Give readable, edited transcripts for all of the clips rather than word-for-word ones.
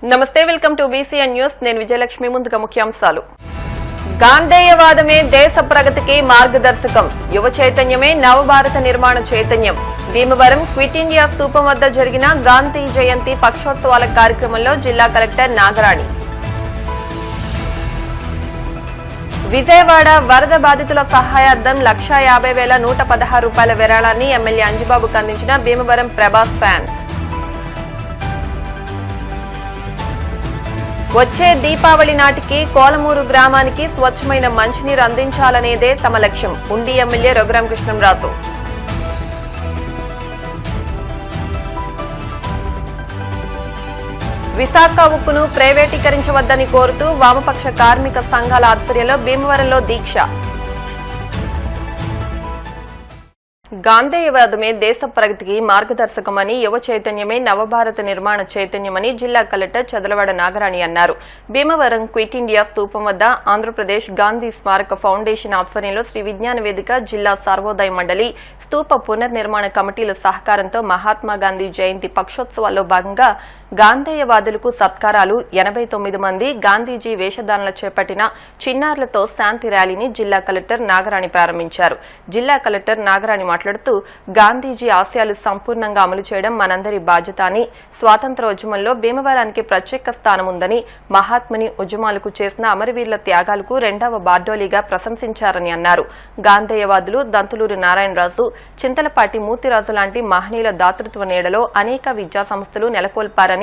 నమస్తే, welcome to BCN news. నేను విజయలక్ష్మి. ముందుగా ముఖ్యాంశాలు. గాంధేయవాదమే దేశ ప్రగతికి మార్గదర్శకం, యువ చైతన్యమే నవభారత నిర్మాణ చైతన్యం. భీమవరం క్విట్ ఇండియా స్తూపం వద్ద జరిగిన గాంధీ జయంతి పక్షోత్సవాల కార్యక్రమంలో జిల్లా కలెక్టర్ నాగరాణి. విజయవాడ వరద బాధితుల సహాయార్థం 1,50,116 రూపాయల విరాళాన్ని ఎమ్మెల్యే అంజిబాబుకు అందించిన భీమవరం ప్రభాస్ ఫ్యాన్స్. వచ్చే దీపావళి నాటికి కోలమూరు గ్రామానికి స్వచ్ఛమైన మంచినీరు అందించాలనేదే తమ లక్ష్యం. ఉండి ఎమ్మెల్యే రఘురామకృష్ణంరాజు. విశాఖ ఉక్కును ప్రైవేటీకరించవద్దని కోరుతూ వామపక్ష కార్మిక సంఘాల ఆధ్వర్యంలో భీమవరంలో దీక్ష. గాంధేయవాదమే దేశ ప్రగతికి మార్గదర్శకమని, యువ చైతన్యమే నవభారత నిర్మాణ చైతన్యమని జిల్లా కలెక్టర్ చదలవాడ నాగరాణి అన్నారు. భీమవరం క్విట్ ఇండియా స్తూపం వద్ద ఆంధ్రప్రదేశ్ గాంధీ స్మారక ఫౌండేషన్ ఆధ్వర్యంలో శ్రీ విజ్ఞాన వేదిక, జిల్లా సర్వోదయ మండలి, స్తూప పునర్నిర్మాణ కమిటీల సహకారంతో మహాత్మా గాంధీ జయంతి పక్షోత్సవాల్లో భాగంగా గాంధేయవాదులకు సత్కారాలు, 89 మంది గాంధీజీ వేషధారణలు చేపట్టిన చిన్నారులతో శాంతి ర్యాలీని జిల్లా కలెక్టర్ నాగరాణి ప్రారంభించారు. జిల్లా కలెక్టర్ నాగరాణి మాట్లాడుతూ, గాంధీజీ ఆశయాలు సంపూర్ణంగా అమలు చేయడం మనందరి బాధ్యత అని, స్వాతంత్ర్యోద్యమంలో భీమవరానికి ప్రత్యేక స్థానం ఉందని, మహాత్ముని ఉద్యమాలకు చేసిన అమరవీరుల త్యాగాలకు 2వ బార్డోలీగా ప్రశంసించారని అన్నారు. గాంధేయవాదులు దంతులూరి నారాయణరాజు, చింతలపాటి మూర్తిరాజు లాంటి మహనీయుల దాతృత్వ నీడలో అనేక విద్యా సంస్థలు నెలకొల్పారని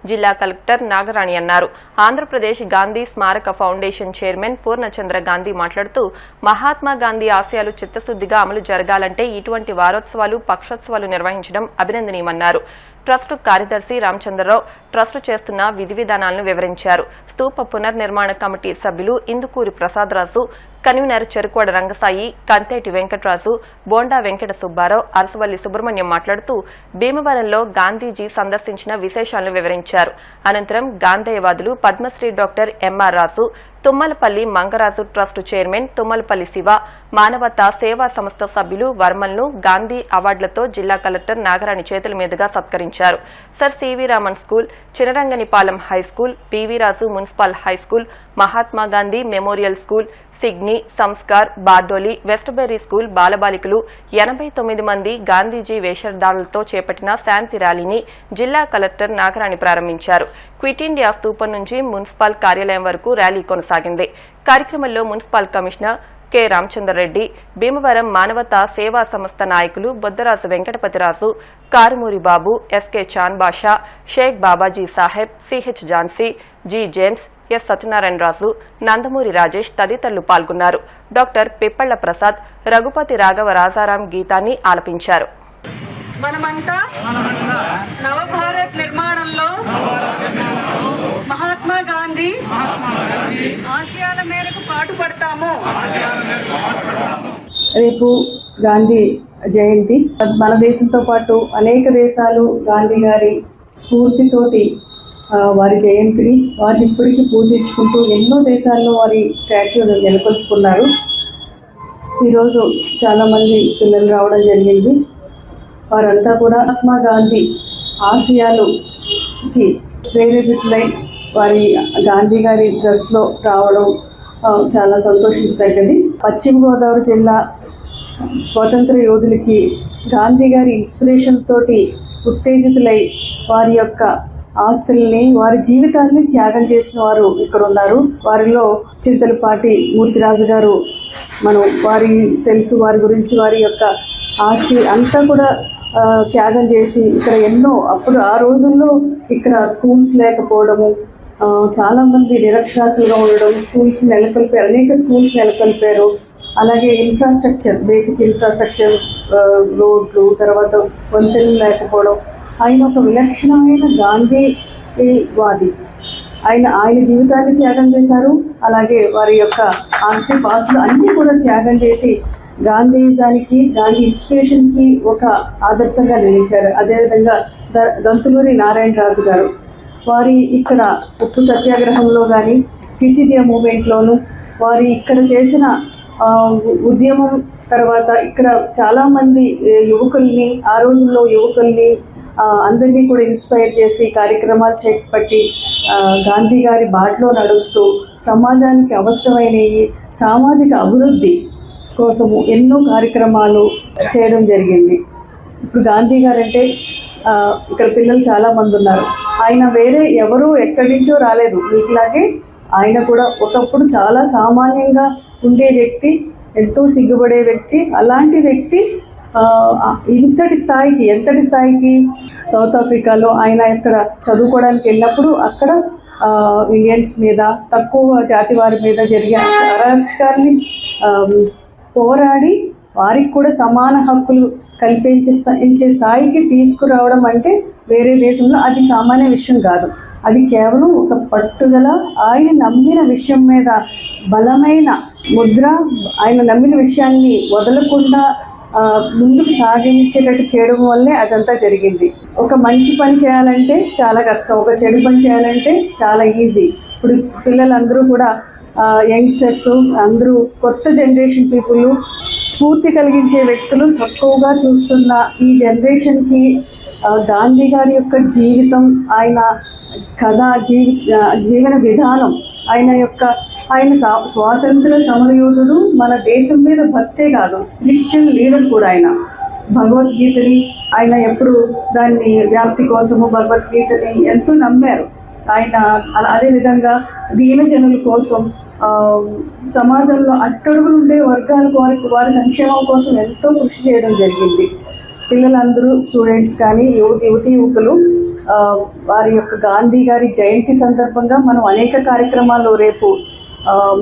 జిల్లా కలెక్టర్ నాగరాణి అన్నారు. ఆంధ్రప్రదేశ్ గాంధీ స్మారక ఫౌండేషన్ చైర్మన్ పూర్ణచంద్ర గాంధీ మాట్లాడుతూ, మహాత్మా గాంధీ ఆశయాలు చిత్తశుద్దిగా అమలు జరగాలంటే ఇటువంటి వారోత్సవాలు, పక్షోత్సవాలు నిర్వహించడం అభినందనీయమన్నారు. ట్రస్టు కార్యదర్శి రామచంద్రరావు ట్రస్టు చేస్తున్న విధి విధానాలను వివరించారు. స్తూప పునర్నిర్మాణ కమిటీ సభ్యులు ఇందుకూరి ప్రసాదరాజు, కన్వీనర్ చెరుకోడ రంగసాయి, కంతేటి వెంకటరాజు, బోండా వెంకట సుబ్బారావు, అరసవల్లి సుబ్రహ్మణ్యం మాట్లాడుతూ, భీమవరంలో గాంధీజీ సందర్శించిన విశేషాలను వివరించారు. అనంతరం గాంధేయవాదులు పద్మశ్రీ డాక్టర్ ఎంఆర్ రాజు, తుమ్మలపల్లి మంగరాజు ట్రస్టు చైర్మన్ తుమ్మలపల్లి శివ, మానవతా సేవా సంస్థ సభ్యులు వర్మన్ను గాంధీ అవార్డులతో జిల్లా కలెక్టర్ నాగరాణి చేతుల మీదుగా సత్కరించారు. Sir C V Raman school, Chinaranganipalem high school, P V Raju municipal high school, Mahatma Gandhi memorial school, సిగ్ని, సంస్కార్, బార్డోలి, వెస్ట్బెర్రీ స్కూల్ బాలబాలికలు 89 మంది గాంధీజీ వేషధారులతో చేపట్టిన శాంతి ర్యాలీని జిల్లా కలెక్టర్ నాగరాణి ప్రారంభించారు. క్విట్ ఇండియా స్తూపం నుంచి మున్సిపల్ కార్యాలయం వరకు ర్యాలీ కొనసాగింది. కార్యక్రమంలో municipal commissioner K Ramachandra Reddy, Bhimavaram Manavata Seva Sanstha నాయకులు Boddaraju Venkatapathiraju, Karumuri Babu, S K Chan Basha, Sheikh Babaji Saheb, C H Jhansi, G James, S Satyanarayanaraju, Nandamuri Rajesh తదితరులు పాల్గొన్నారు. డాక్టర్ పిప్పళ్ల ప్రసాద్, రఘుపతి రాఘవ రాజారాం గీతాన్ని ఆలపించారు. మనమంతా నవభారత్ నిర్మాణంలో మహాత్మా గాంధీ ఆశయాల మేరకు పాటుపడతాము. రేపు గాంధీ జయంతి. మన దేశంతో పాటు అనేక దేశాలు గాంధీ గారి స్ఫూర్తితోటి వారి జయంతిని వారిని ఇప్పటికీ పూజించుకుంటూ ఎన్నో దేశాల్లో వారి స్టాట్యూను నెలకొల్పుకున్నారు. ఈరోజు చాలామంది పిల్లలు రావడం జరిగింది. వారంతా కూడా మహాత్మా గాంధీ ఆశయాలుకి ప్రేరేపితులై వారి గాంధీ గారి ట్రస్ట్లో రావడం చాలా సంతోషించదగ్గది. పశ్చిమ గోదావరి జిల్లా స్వాతంత్ర యోధులకి గాంధీ గారి ఇన్స్పిరేషన్ తోటి ఉత్తేజితులై వారి యొక్క ఆస్తుల్ని, వారి జీవితాన్ని త్యాగం చేసిన వారు ఇక్కడ ఉన్నారు. వారిలో చింతలపాటి మూర్తిరాజు గారు, మనం వారి తెలుసు, వారి గురించి వారి యొక్క ఆస్తి అంతా కూడా త్యాగం చేసి ఇక్కడ ఎన్నో, అప్పుడు ఆ రోజుల్లో ఇక్కడ స్కూల్స్ లేకపోవడము, చాలామంది నిరక్షరాస్యులుగా ఉండడం, స్కూల్స్ నెలకొల్పారు, అనేక స్కూల్స్ నెలకొల్పారు. అలాగే ఇన్ఫ్రాస్ట్రక్చర్, బేసిక్ ఇన్ఫ్రాస్ట్రక్చర్, రోడ్లు, తర్వాత వంతెనలు లేకపోవడం. ఆయన ఒక విలక్షణమైన గాంధీవాది. ఆయన జీవితాన్ని త్యాగం చేశారు. అలాగే వారి యొక్క ఆస్తి పాస్తులు అన్నీ కూడా త్యాగం చేసి గాంధీజానికి, గాంధీ ఇన్స్పిరేషన్కి ఒక ఆదర్శంగా నిలిచారు. అదేవిధంగా దంతులూరి నారాయణరాజు గారు, వారి ఇక్కడ ఉప్పు సత్యాగ్రహంలో కానీ, క్విట్ ఇండియా మూమెంట్లోనూ వారి ఇక్కడ చేసిన ఉద్యమం తర్వాత ఇక్కడ చాలామంది యువకుల్ని, ఆ రోజుల్లో యువకుల్ని అందరినీ కూడా ఇన్స్పైర్ చేసి కార్యక్రమాలు చేపట్టి గాంధీ గారి బాటలో నడుస్తూ సమాజానికి అవసరమైన ఈ సామాజిక అభివృద్ధి కోసము ఎన్నో కార్యక్రమాలు చేయడం జరిగింది. ఇప్పుడు గాంధీ గారు అంటే ఇక్కడ పిల్లలు చాలామంది ఉన్నారు. ఆయన వేరే ఎవరు ఎక్కడి నుంచో రాలేదు, మీకులాగే ఆయన కూడా ఒకప్పుడు చాలా సామాన్యంగా ఉండే వ్యక్తి, ఎంతో సిగ్గుపడే వ్యక్తి. అలాంటి వ్యక్తి ఎంతటి స్థాయికి సౌత్ ఆఫ్రికాలో ఆయన ఇక్కడ చదువుకోవడానికి వెళ్ళినప్పుడు అక్కడ ఇండియన్స్ మీద, తక్కువ జాతి వారి మీద జరిగే అరాచకాల్ని పోరాడి వారికి కూడా సమాన హక్కులు కల్పించే స్థాయికి తీసుకురావడం అంటే వేరే దేశంలో అది సామాన్య విషయం కాదు. అది కేవలం ఒక పట్టుదల, ఆయన నమ్మిన విషయం మీద బలమైన ముద్ర, ఆయన నమ్మిన విషయాన్ని వదలకుండా ముందుకు సాగించేటట్టు చేయడం వల్లే అదంతా జరిగింది. ఒక మంచి పని చేయాలంటే చాలా కష్టం, ఒక చెడు పని చేయాలంటే చాలా ఈజీ. ఇప్పుడు పిల్లలందరూ కూడా యంగ్స్టర్స్ అందరూ కొత్త జనరేషన్ పీపుల్, స్ఫూర్తి కలిగించే వ్యక్తులు తక్కువగా చూస్తున్న ఈ జనరేషన్కి గాంధీ గారి యొక్క జీవితం, ఆయన కథ, జీవన విధానం, ఆయన స్వాతంత్ర సమరయోధుడు, మన దేశం మీద భక్తే కాదు స్పిరిచువల్ లీడర్ కూడా. ఆయన భగవద్గీతని ఆయన ఎప్పుడు దాన్ని వ్యాప్తి కోసము భగవద్గీతని ఎంతో నమ్మారు ఆయన. అదేవిధంగా దీనజనుల కోసం, సమాజంలో అట్టడుగులు ఉండే వర్గాల వారి సంక్షేమం కోసం ఎంతో కృషి చేయడం జరిగింది. పిల్లలందరూ, స్టూడెంట్స్ కానీ, యువకులు వారి యొక్క గాంధీ గారి జయంతి సందర్భంగా మనం అనేక కార్యక్రమాలు రేపు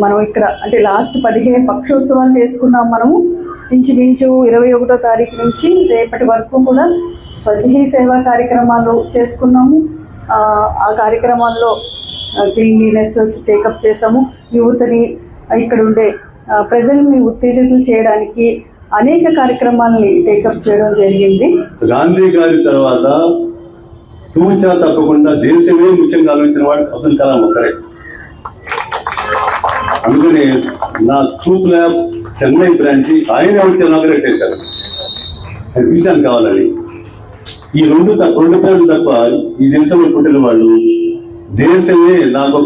మనం ఇక్కడ అంటే లాస్ట్ 15 పక్షోత్సవాలు చేసుకున్నాం. మనము ఇంచుమించు 21వ తారీఖు నుంచి రేపటి వరకు కూడా స్వచ్ఛహీ సేవా కార్యక్రమాలు చేసుకున్నాము. ఆ కార్యక్రమాల్లో క్లీన్లీనెస్ టేకప్ చేసాము. యువతని, ఇక్కడ ఉండే ప్రజల్ని ఉత్తేజితులు చేయడానికి అనేక కార్యక్రమాలని టేకప్ చేయడం జరిగింది. గాంధీ గారి తర్వాత తూచా తప్పకుండా దేశమే ముఖ్యంగా ఆలోచించిన వాడు అబ్దుల్ కలాం ఒక్కరే. అందుకని నా ట్రూత్ ల్యాబ్స్ చెన్నై బ్రాంచ్ ఆయన వచ్చి ఇనాగరేట్ చేశారు, అది పిలిచాను కావాలని. ఈ రెండు పేర్లు తప్ప ఈ దేశంలో పుట్టిన వాళ్ళు దేశమే నాకు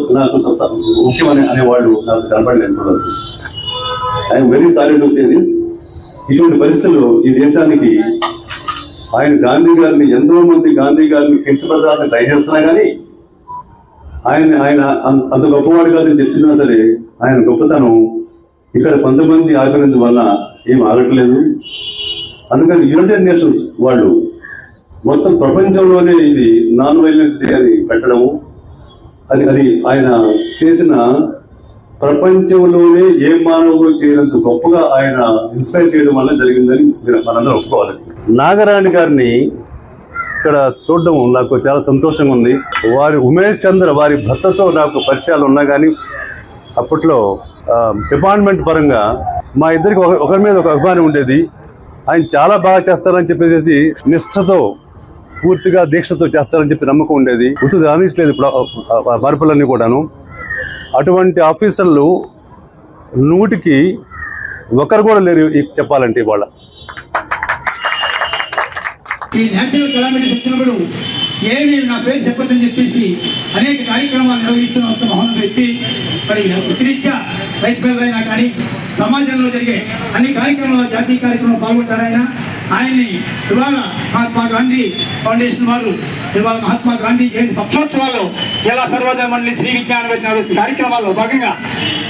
ముఖ్యమని అనేవాళ్ళు నాకు కనపడలేదు ఇప్పటివరకు. I'm very sorry to say this. ఇటువంటి పరిస్థితుల్లో ఈ దేశానికి గాంధీ గారిని ఎంతో మంది గాంధీ గారిని కించపరచాల్సిన ట్రై చేస్తున్నా కానీ ఆయన అంత గొప్పవాడు కాదని చెప్పినా సరే ఆయన గొప్పతనం ఇక్కడ కొంతమంది ఆపినందువల్ల ఏం ఆగట్లేదు. అందుకని యునైటెడ్ నేషన్స్ వాళ్ళు మొత్తం ప్రపంచంలోనే ఇది నాన్ వైలెన్స్ డే అని పెట్టడము, అది ఆయన చేసిన ప్రపంచంలోనే ఏ మానవుడు చేయనంత గొప్పగా ఆయన ఇన్స్పైర్ చేయడం వల్ల జరిగిందని మనందరం ఒప్పుకోవాలి. నాగరాణి గారిని ఇక్కడ చూడడం నాకు చాలా సంతోషంగా ఉంది. వారి ఉమేష్ చంద్ర వారి భర్తతో నాకు పరిచయాలు ఉన్నా కానీ అప్పట్లో డిపార్ట్మెంట్ పరంగా మా ఇద్దరికి ఒకరి మీద ఒక అభిమానం ఉండేది. ఆయన చాలా బాగా చేస్తారని చెప్పేసి నిష్ఠతో, పూర్తిగా దీక్షతో చేస్తారని చెప్పి నమ్మకం ఉండేది. గుర్తు రానిట్లేదు ఇప్పుడు మార్పులన్నీ కూడాను. అటువంటి ఆఫీసర్లు 100కి ఒకరు కూడా లేరు చెప్పాలంటే. ఇవాళ ఈ నేషనల్ కెలామిటీస్ వచ్చినప్పుడు ఏమి నా పేరు చెప్పొద్దని చెప్పేసి అనేక కార్యక్రమాలు నిర్వహిస్తున్న మహోన్నత వ్యక్తి. మరి వృత్తిరీత్యా వైస్ ప్రెసిడెంట్ అయినా కానీ సమాజంలో జరిగే అన్ని కార్యక్రమాల్లో, జాతీయ కార్యక్రమంలో పాల్గొంటారాయన. ఆయన్ని ఇవాళ మహాత్మా గాంధీ ఫౌండేషన్ వారు ఇవాళ మహాత్మా గాంధీ జయంతి పక్షోత్సవాల్లో జిల్లా సర్వోదయ మండలి శ్రీ విజ్ఞాన వేదిక కార్యక్రమాల్లో భాగంగా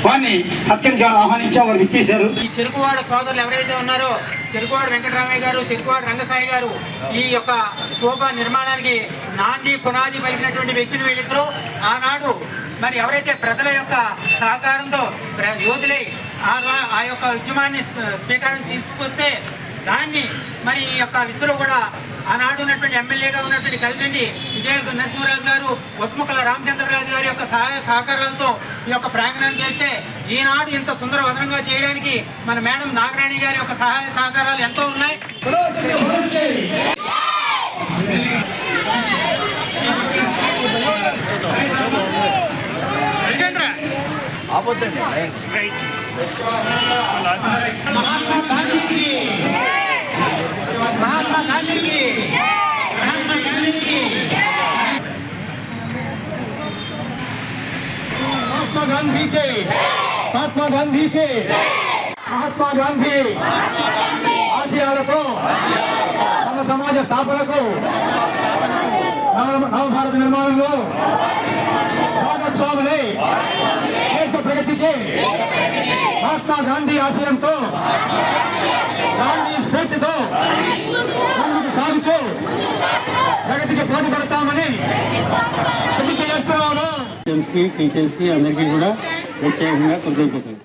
వారిని సత్కరించాలని ఆహ్వానించాం. వారు ఇచ్చేశారు. ఈ చెరుకువాడ సోదరులు ఎవరైతే ఉన్నారో, చెరుకువాడ వెంకటరామయ్య గారు, చెరుకువాడ రంగసాయి గారు, ఈ యొక్క స్తూప నిర్మాణానికి నాంది పునాది పలికినటువంటి వ్యక్తులు వీళ్ళిద్దరూ. ఆనాడు మరి ఎవరైతే ప్రజల యొక్క సహకారంతో యోధులై ఆ యొక్క ఉద్యమాన్ని స్వీకారం తీసుకొస్తే దాన్ని మరి ఈ యొక్క ఇద్దరు కూడా ఆనాడు ఉన్నటువంటి ఎమ్మెల్యేగా ఉన్నటువంటి కలిగండి విజయ నరసింహరాజు గారు, ఒట్ముక్కల రామచంద్రరాజు గారి యొక్క సహాయ సహకారాలతో ఈ యొక్క ప్రాంగణాన్ని చేస్తే ఈనాడు ఇంత సుందర వదనంగా చేయడానికి మన మేడం నాగరాణి గారి యొక్క సహాయ సహకారాలు ఎంతో ఉన్నాయి. మహాత్మా గాంధీకి महात्मा गांधी के महात्मा गांधी के महात्मा गांधी आशयालको नव समाज स्थापनకు नव भारत निर्माणంలో భాగస్వాములై దేశ ప్రగతికి महात्मा गांधी ఆశయంతో గాంధీ స్ఫూర్తితో ముందుకు సాగుతూ ప్రగతికి పోటీపడతామని ప్రతిజ్ఞ చేస్తున్నాను. టీచర్స్కి అందరికీ కూడా ప్రత్యేకంగా కృతజ్ఞతలు.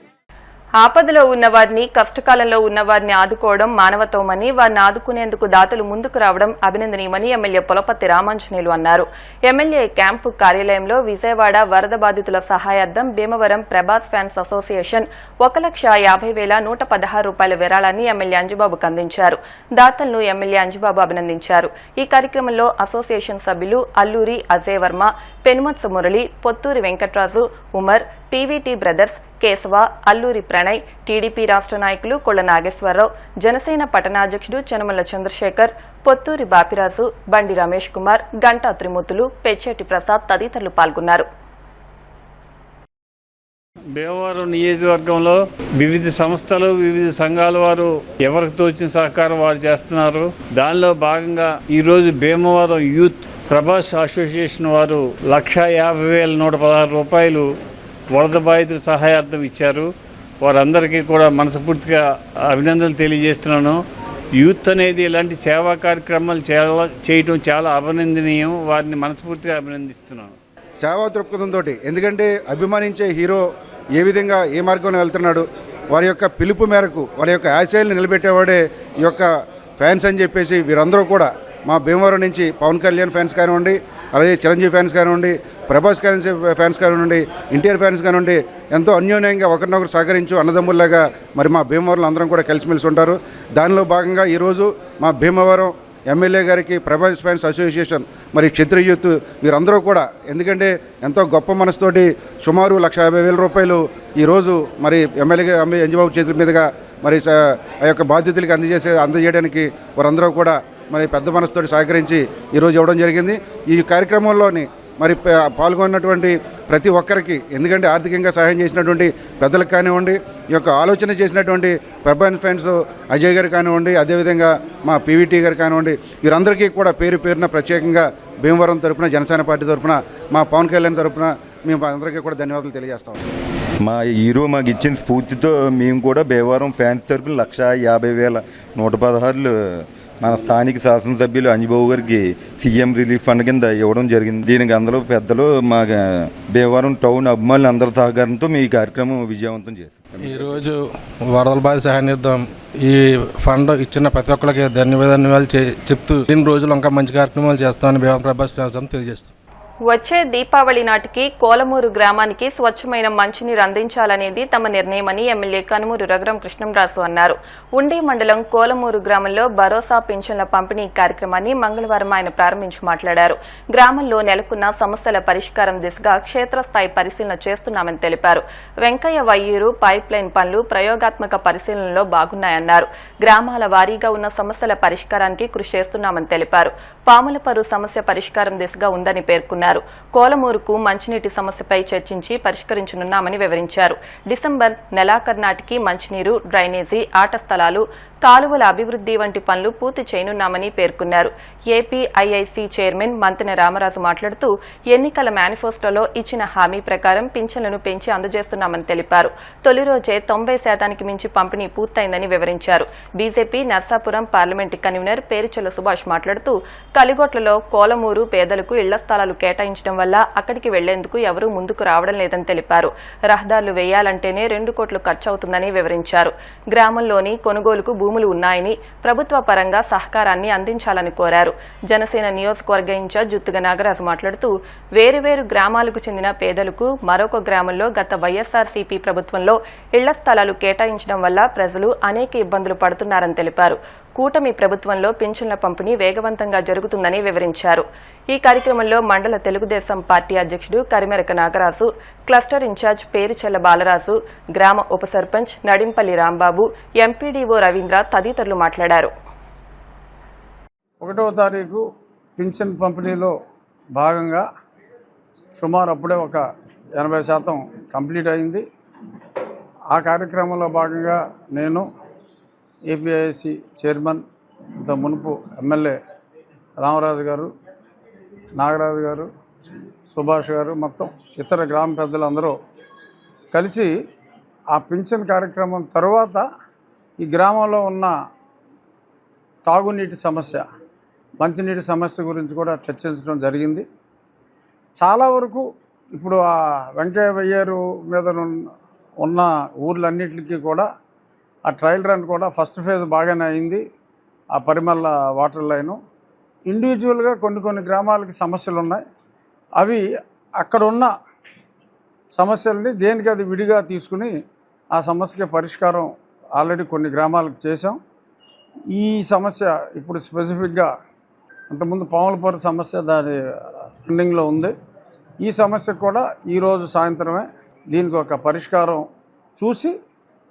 ఆపదలో ఉన్నవారిని కష్టకాలంలో ఉన్నవారిని ఆదుకోవడం మానవత్వమని వారిని ఆదుకునేందుకు దాతలు ముందుకు రావడం అభినందనీయమని ఎమ్మెల్యే పొలపత్తి రామాంజనేయులు అన్నారు. ఎమ్మెల్యే క్యాంపు కార్యాలయంలో విజయవాడ వరద బాధితుల సహాయార్థం భీమవరం ప్రభాస్ ఫ్యాన్స్ అసోసియేషన్ 1,50,116 రూపాయల విరాళాన్ని ఎమ్మెల్యే అంజుబాబుకు అందించారు. దాతలను ఎమ్మెల్యే అంజుబాబు అభినందించారు. ఈ కార్యక్రమంలో అసోసియేషన్ సభ్యులు Alluri Ajay Varma, Penumatsa Murali, Potturi Venkatraju, Umar, PVT brothers, Keshava, Alluri Pranay, TDP రాష్ట్ర నాయకులు కొళ్ల నాగేశ్వరరావు, జనసేన పట్టణాధ్యక్షుడు చనమల చంద్రశేఖర్, పొత్తూరి బాపిరాజు, బండి రమేష్ కుమార్, గంటా త్రిమూర్తులు, పెచ్చేటి ప్రసాద్ తదితరులు పాల్గొన్నారు. భీమవరం నియోజకవర్గంలో వివిధ సంస్థలు వివిధ సంఘాల వారు ఎవరికి తోచిన సహకారం వారు చేస్తున్నారు. దానిలో భాగంగా ఈరోజు భీమవరం యూత్ ప్రభాస్ అసోసియేషన్ వారు 1,50,116 రూపాయలు వరద బాధితుల సహాయార్థం ఇచ్చారు. వారందరికీ కూడా మనస్ఫూర్తిగా అభినందనలు తెలియజేస్తున్నాను. యూత్ అనేది ఇలాంటి సేవా కార్యక్రమాలు చేయటం చాలా అభినందనీయం. వారిని మనస్ఫూర్తిగా అభినందిస్తున్నాను. సేవా దృక్పథంతో, ఎందుకంటే అభిమానించే హీరో ఏ విధంగా ఏ మార్గంలో వెళ్తున్నాడు, వారి యొక్క పిలుపు మేరకు వారి యొక్క ఆశయాలను నిలబెట్టేవాడే ఈ యొక్క ఫ్యాన్స్ అని చెప్పేసి వీరందరూ కూడా మా భీమవరం నుంచి పవన్ కళ్యాణ్ ఫ్యాన్స్ కానివ్వండి, అలాగే చిరంజీవి ఫ్యాన్స్ కానివ్వండి, ప్రభాస్ ఫ్యాన్స్ కానివ్వండి, ఎన్టీఆర్ ఫ్యాన్స్ కానివ్వండి, ఎంతో అన్యోన్యంగా ఒకరినొకరు సహకరించు అన్నదమ్ముల్లాగా మరి మా భీమవరంలో అందరం కూడా కలిసిమెలిసి ఉంటారు. దానిలో భాగంగా ఈరోజు మా భీమవరం ఎమ్మెల్యే గారికి ప్రభాస్ ఫ్యాన్స్ అసోసియేషన్ మరి క్షత్రియ యూత్ వీరందరూ కూడా, ఎందుకంటే ఎంతో గొప్ప మనసుతోటి సుమారు 1,50,000 రూపాయలు ఈరోజు మరి ఎమ్మెల్యే అంజబాబు చేతుల మీదుగా మరి ఆ యొక్క బాధ్యతలకు అందజేయడానికి వారందరూ కూడా మరి పెద్ద మనసుతోటి సహకరించి ఈరోజు ఇవ్వడం జరిగింది. ఈ కార్యక్రమంలోని మరి పాల్గొన్నటువంటి ప్రతి ఒక్కరికి, ఎందుకంటే ఆర్థికంగా సహాయం చేసినటువంటి పెద్దలకు కానివ్వండి, ఈ యొక్క ఆలోచన చేసినటువంటి ప్రభాస్ ఫ్యాన్స్ అజయ్ గారు కానివ్వండి, అదేవిధంగా మా పీవీటీ గారు కానివ్వండి, వీరందరికీ కూడా పేరు పేరున ప్రత్యేకంగా భీమవరం తరపున, జనసేన పార్టీ తరపున, మా పవన్ కళ్యాణ్ తరపున మేము అందరికీ కూడా ధన్యవాదాలు తెలియజేస్తాం. మా హీరో మాకు ఇచ్చిన స్ఫూర్తితో మేము కూడా భీమవరం ఫ్యాన్స్ తరపున 1,50,116 మన స్థానిక శాసనసభ్యులు అంజబాబు గారికి సీఎం రిలీఫ్ ఫండ్ కింద ఇవ్వడం జరిగింది. దీనికి అందరూ పెద్దలు మా భీమవరం టౌన్ అభిమానులు అందరి సహకారంతో మీ కార్యక్రమం విజయవంతం చేస్తాం. ఈరోజు వరదల బాధ సహాయార్థం ఈ ఫండ్ ఇచ్చిన ప్రతి ఒక్కరికి ధన్యవాదాలు చెప్తూ ఇన్ని రోజులు ఇంకా మంచి కార్యక్రమాలు చేస్తామని భీమవరం ప్రభాస్ తెలియజేస్తాం. వచ్చే దీపావళి నాటికి కోలమూరు గ్రామానికి స్వచ్ఛమైన మంచినీరు అందించాలనేది తమ నిర్ణయమని ఎమ్మెల్యే కనుమూరు రఘురాం కృష్ణంరాజు అన్నారు. ఉండి మండలం కోలమూరు గ్రామంలో భరోసా పింఛన్ల పంపిణీ కార్యక్రమాన్ని మంగళవారం ఆయన ప్రారంభించి మాట్లాడారు. గ్రామంలో నెలకొన్న సమస్యల పరిష్కారం దిశగా క్షేత్రస్థాయి పరిశీలన చేస్తున్నామని తెలిపారు. వెంకయ్య వయ్యూరు పైప్ లైన్ పనులు ప్రయోగాత్మక పరిశీలనలో బాగున్నాయన్నారు. గ్రామాల వారీగా ఉన్న సమస్యల పరిష్కారానికి కృషి చేస్తున్నామని తెలిపారు. పాములపరు సమస్య పరిష్కారం దిశగా ఉందని పేర్కొన్నారు. కోలమూరుకు మంచినీటి సమస్యపై చర్చించి పరిష్కరించనున్నామని వివరించారు. డిసెంబర్ నెలాఖరు నాటికి మంచినీరు, డ్రైనేజీ, ఆట స్థలాలు, కాలువల అభివృద్ధి వంటి పనులు పూర్తి చేయనున్నామని పేర్కొన్నారు. ఏపీఐఐసి చైర్మన్ మంతెన రామరాజు మాట్లాడుతూ ఎన్నికల మేనిఫెస్టోలో ఇచ్చిన హామీ ప్రకారం పింఛన్లను పెంచి అందజేస్తున్నామని తెలిపారు. తొలి రోజే 90% మించి పంపిణీ పూర్తయిందని వివరించారు. BJP Narsapuram parliament convener Peruchella Subhash మాట్లాడుతూ కలిగొట్లలో కోలమూరు పేదలకు ఇళ్ల స్థలాలు కేటాయించడం వల్ల అక్కడికి వెళ్లేందుకు ఎవరూ ముందుకు రావడం లేదని తెలిపారు. రహదారులు వేయాలంటేనే 2 కోట్లు ఖర్చవుతుందని వివరించారు. గ్రామంలోని కొనుగోలుకు భూములు ఉన్నాయని, ప్రభుత్వ పరంగా సహకారాన్ని అందించాలని కోరారు. జనసేన నియోజకవర్గ ఇన్ఛార్జ్ జుత్తుగ నాగరాజు మాట్లాడుతూ వేరువేరు గ్రామాలకు చెందిన పేదలకు మరొక గ్రామంలో గత వైఎస్ఆర్సీపీ ప్రభుత్వంలో ఇళ్ల స్థలాలు కేటాయించడం వల్ల ప్రజలు అనేక ఇబ్బందులు పడుతున్నారని తెలిపారు. కూటమి ప్రభుత్వంలో పింఛన్ల పంపిణీ వేగవంతంగా జరుగుతుందని వివరించారు. ఈ కార్యక్రమంలో మండల తెలుగుదేశం పార్టీ అధ్యక్షుడు కరిమెరక నాగరాజు, క్లస్టర్ ఇన్ఛార్జ్ పేరుచెల్ల బాలరాజు, గ్రామ ఉప సర్పంచ్ నడింపల్లి రాంబాబు, ఎంపీడీఓ రవీంద్ర తదితరులు మాట్లాడారు. 1వ తారీఖు పింఛన్ పంపిణీలో భాగంగా సుమారు అప్పుడే ఒక 80% కంప్లీట్ అయింది. ఆ కార్యక్రమంలో భాగంగా నేను ఏపీఐసి చైర్మన్ ఇంత మునుపు ఎమ్మెల్యే రామరాజు గారు, నాగరాజు గారు, సుభాష్ గారు, మొత్తం ఇతర గ్రామ పెద్దలందరూ కలిసి ఆ పింఛన్ కార్యక్రమం తర్వాత ఈ గ్రామంలో ఉన్న తాగునీటి సమస్య, మంచినీటి సమస్య గురించి కూడా చర్చించడం జరిగింది. చాలా వరకు ఇప్పుడు ఆ వెంకయ్య వయ్యారు మీద ఉన్న ఊర్లన్నిటికీ కూడా ఆ ట్రయల్ రన్ కూడా ఫస్ట్ ఫేజ్ బాగానే అయింది. ఆ పరిమళ వాటర్ లైను ఇండివిజువల్గా కొన్ని గ్రామాలకి సమస్యలు ఉన్నాయి. అవి అక్కడున్న సమస్యల్ని దేనికి అది విడిగా తీసుకుని ఆ సమస్యకి పరిష్కారం ఆల్రెడీ కొన్ని గ్రామాలకు చేసాం. ఈ సమస్య ఇప్పుడు స్పెసిఫిక్గా అంతకుముందు పాములపూర్ సమస్య దాని ఎండింగ్లో ఉంది. ఈ సమస్యకు కూడా ఈరోజు సాయంత్రమే దీనికి ఒక పరిష్కారం చూసి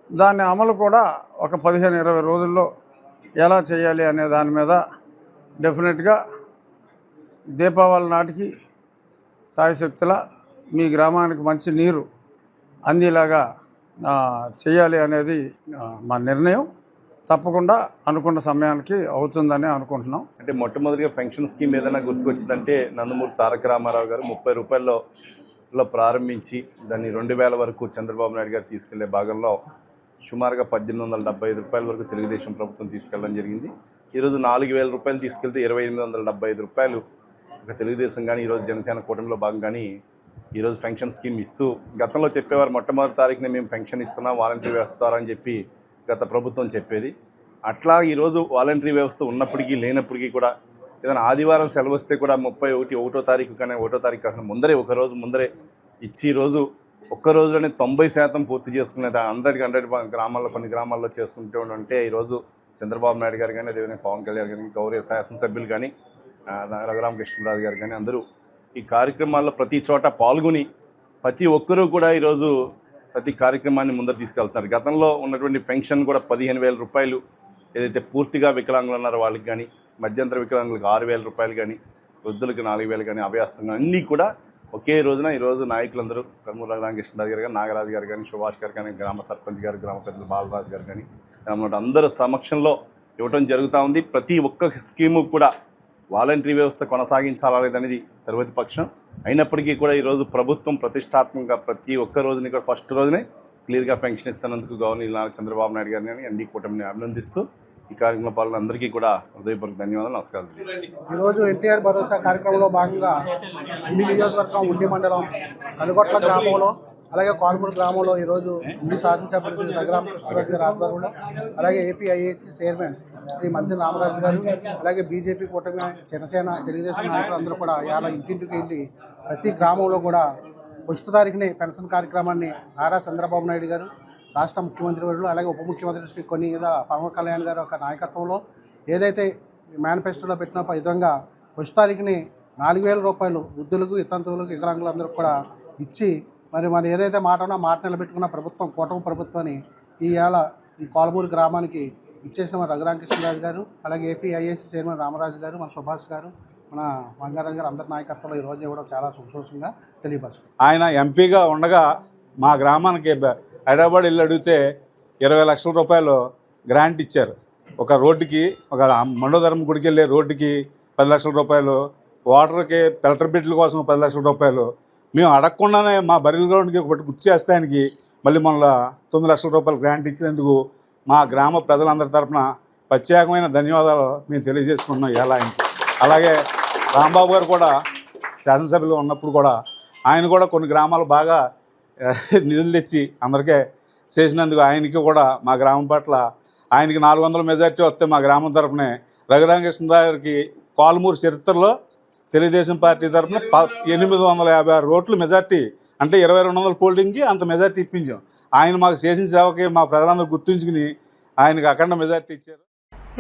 దాని అమలు కూడా ఒక 15-20 రోజుల్లో ఎలా చేయాలి అనే దాని మీద డెఫినెట్గా దీపావళి నాటికి సాయశక్తుల మీ గ్రామానికి మంచి నీరు అందేలాగా చేయాలి అనేది మా నిర్ణయం. తప్పకుండా అనుకున్న సమయానికి అవుతుందని అనుకుంటున్నాం. అంటే మొట్టమొదటిగా పెన్షన్ స్కీమ్ ఏదైనా గుర్తుకొచ్చిందంటే నందమూరి తారక రామారావు గారు 30 రూపాయల్లో ప్రారంభించి దాన్ని 2000 వరకు చంద్రబాబు నాయుడు గారు తీసుకెళ్లే భాగంలో సుమారుగా 1875 రూపాయల వరకు తెలుగుదేశం ప్రభుత్వం తీసుకెళ్ళడం జరిగింది. ఈరోజు 4000 రూపాయలు తీసుకెళ్తే 2875 రూపాయలు ఒక తెలుగుదేశం కానీ ఈరోజు జనసేన కూటమిలో భాగం కానీ ఈరోజు పెన్షన్ స్కీమ్ ఇస్తూ, గతంలో చెప్పేవారు మొట్టమొదటి తారీఖునే మేము పెన్షన్ ఇస్తున్నాం, వాలంటరీ వ్యవస్థ అని చెప్పి గత ప్రభుత్వం చెప్పేది. అట్లా ఈరోజు వాలంటరీ వ్యవస్థ ఉన్నప్పటికీ లేనప్పటికీ కూడా ఏదైనా ఆదివారం సెలవు వస్తే కూడా 31వ తారీఖు కానీ 1వ తారీఖు కాకుండా ముందరే ఒక రోజు ముందరే ఇచ్చి ఈరోజు ఒక్క రోజులోనే 90% పూర్తి చేసుకునే 100 గ్రామాల్లో కొన్ని గ్రామాల్లో చేసుకుంటూ ఉంటే ఈరోజు చంద్రబాబు నాయుడు గారు కానీ అదేవిధంగా పవన్ కళ్యాణ్ గారు గౌరవ శాసనసభ్యులు కానీ రఘురామకృష్ణరాజు గారు కానీ అందరూ ఈ కార్యక్రమాల్లో ప్రతి చోట పాల్గొని ప్రతి ఒక్కరూ కూడా ఈరోజు ప్రతి కార్యక్రమాన్ని ముందర తీసుకెళ్తున్నారు. గతంలో ఉన్నటువంటి పెన్షన్ కూడా 15,000 రూపాయలు ఏదైతే పూర్తిగా వికలాంగులు ఉన్నారో వాళ్ళకి కానీ, మధ్యంతర వికలాంగులకు 6,000 రూపాయలు కానీ, వృద్ధులకు 4,000 కానీ, అభయాస్తంగా అన్నీ కూడా ఒకే రోజున ఈరోజు నాయకులందరూ కర్మూరు రఘురామకృష్ణరాజు గారు కానీ, నాగరాజు గారు కానీ, సుభాష్ గారు కానీ, గ్రామ సర్పంచ్ గారు, గ్రామ పెద్దలు బాలరాజు గారు కానీ గ్రామంలో అందరూ సమక్షంలో ఇవ్వడం జరుగుతూ ఉంది. ప్రతి ఒక్క స్కీము కూడా వాలంటరీ వ్యవస్థ కొనసాగించాలనేది తరువాతి పక్షం అయినప్పటికీ కూడా ఈరోజు ప్రభుత్వం ప్రతిష్టాత్మకంగా ప్రతి ఒక్క రోజుని కూడా ఫస్ట్ రోజునే క్లియర్గా పెన్షన్ ఇస్తున్నందుకు గవర్నర్ చంద్రబాబు నాయుడు గారిని కానీ ఎన్డీ కూటమిని అభినందిస్తూ ఈ కార్యక్రమ పాలనందరికీ కూడా హృదయపూర్వక ధన్యవాదాలు, నమస్కారం. ఈరోజు ఎన్టీఆర్ భరోసా కార్యక్రమంలో భాగంగా ఉండి నియోజకవర్గం ఉండి మండలం కనుగొట్ల గ్రామంలో అలాగే కాల్మూరు గ్రామంలో ఈరోజు ఉండి శాసనసభ్యులు శ్రీ రఘురామకృష్ణరాజు గారి ఆధ్వర్యంలో అలాగే ఏపీఐఏసీ చైర్మన్ శ్రీ మంత్రి రామరాజు గారు అలాగే బీజేపీ కూటమి, జనసేన, తెలుగుదేశం నాయకులు అందరూ కూడా ఇలా ఇంటింటికి వెళ్ళి ప్రతి గ్రామంలో కూడా 1వ తారీఖుని పెన్షన్ కార్యక్రమాన్ని నారా చంద్రబాబు నాయుడు గారు, రాష్ట్ర ముఖ్యమంత్రి వర్యులు అలాగే ఉప ముఖ్యమంత్రి శ్రీ పవన్ కళ్యాణ్ గారు ఒక నాయకత్వంలో ఏదైతే మేనిఫెస్టోలో పెట్టిన విధంగా 1వ తారీఖుని 4,000 రూపాయలు వృద్ధులకు, వితంతువులకు, వికలాంగులందరికీ కూడా ఇచ్చి మరి ఏదైతే మాట నిలబెట్టుకున్న ప్రభుత్వం కూటమి ప్రభుత్వాన్ని ఈ కాల్మూరు గ్రామానికి ఇచ్చేసిన మన రఘురామకృష్ణరాజు గారు అలాగే ఏపీఐఏసీ చైర్మన్ రామరాజు గారు, మన సుభాష్ గారు, మన మంగారాజు గారు అందరి నాయకత్వంలో ఈరోజు ఇవ్వడం చాలా సంతోషంగా తెలియపరుచుకుంది. ఆయన ఎంపీగా ఉండగా మా గ్రామానికి హైదరాబాద్ ఇల్లు అడిగితే 20 లక్షల రూపాయలు గ్రాంట్ ఇచ్చారు. ఒక రోడ్డుకి, ఒక మండోధరం గుడికి వెళ్ళే రోడ్డుకి 10 లక్షల రూపాయలు, వాటర్కి ఫిల్టర్ బిడ్ల కోసం 10 లక్షల రూపాయలు. మేము అడగకుండానే మా బరిల్ గ్రౌండ్కి ఒకటి గుర్తు చేస్తానికి మళ్ళీ మొన్న 9 లక్షల రూపాయలు గ్రాంట్ ఇచ్చినందుకు మా గ్రామ ప్రజలందరి తరఫున ప్రత్యేకమైన ధన్యవాదాలు మేము తెలియజేసుకుంటున్నాం ఆయనకి. అలాగే రాంబాబు గారు కూడా శాసనసభ్యులు ఉన్నప్పుడు కూడా ఆయన కూడా కొన్ని గ్రామాలు బాగా నిధులు తెచ్చి అందరికీ చేసినందుకు ఆయనకి కూడా మా గ్రామం పట్ల ఆయనకి 400 మెజార్టీ వస్తే మా గ్రామం తరఫునే రఘురామకృష్ణరావు గారికి కాల్మూరు చరిత్రలో తెలుగుదేశం పార్టీ తరఫున 856 ఓట్లు మెజార్టీ, అంటే 2200 పోలింగ్కి అంత మెజార్టీ ఇప్పించాం. ఆయన మాకు చేసిన సేవకి మా ప్రజలందరూ గుర్తుంచుకుని ఆయనకు అఖండ మెజార్టీ ఇచ్చారు.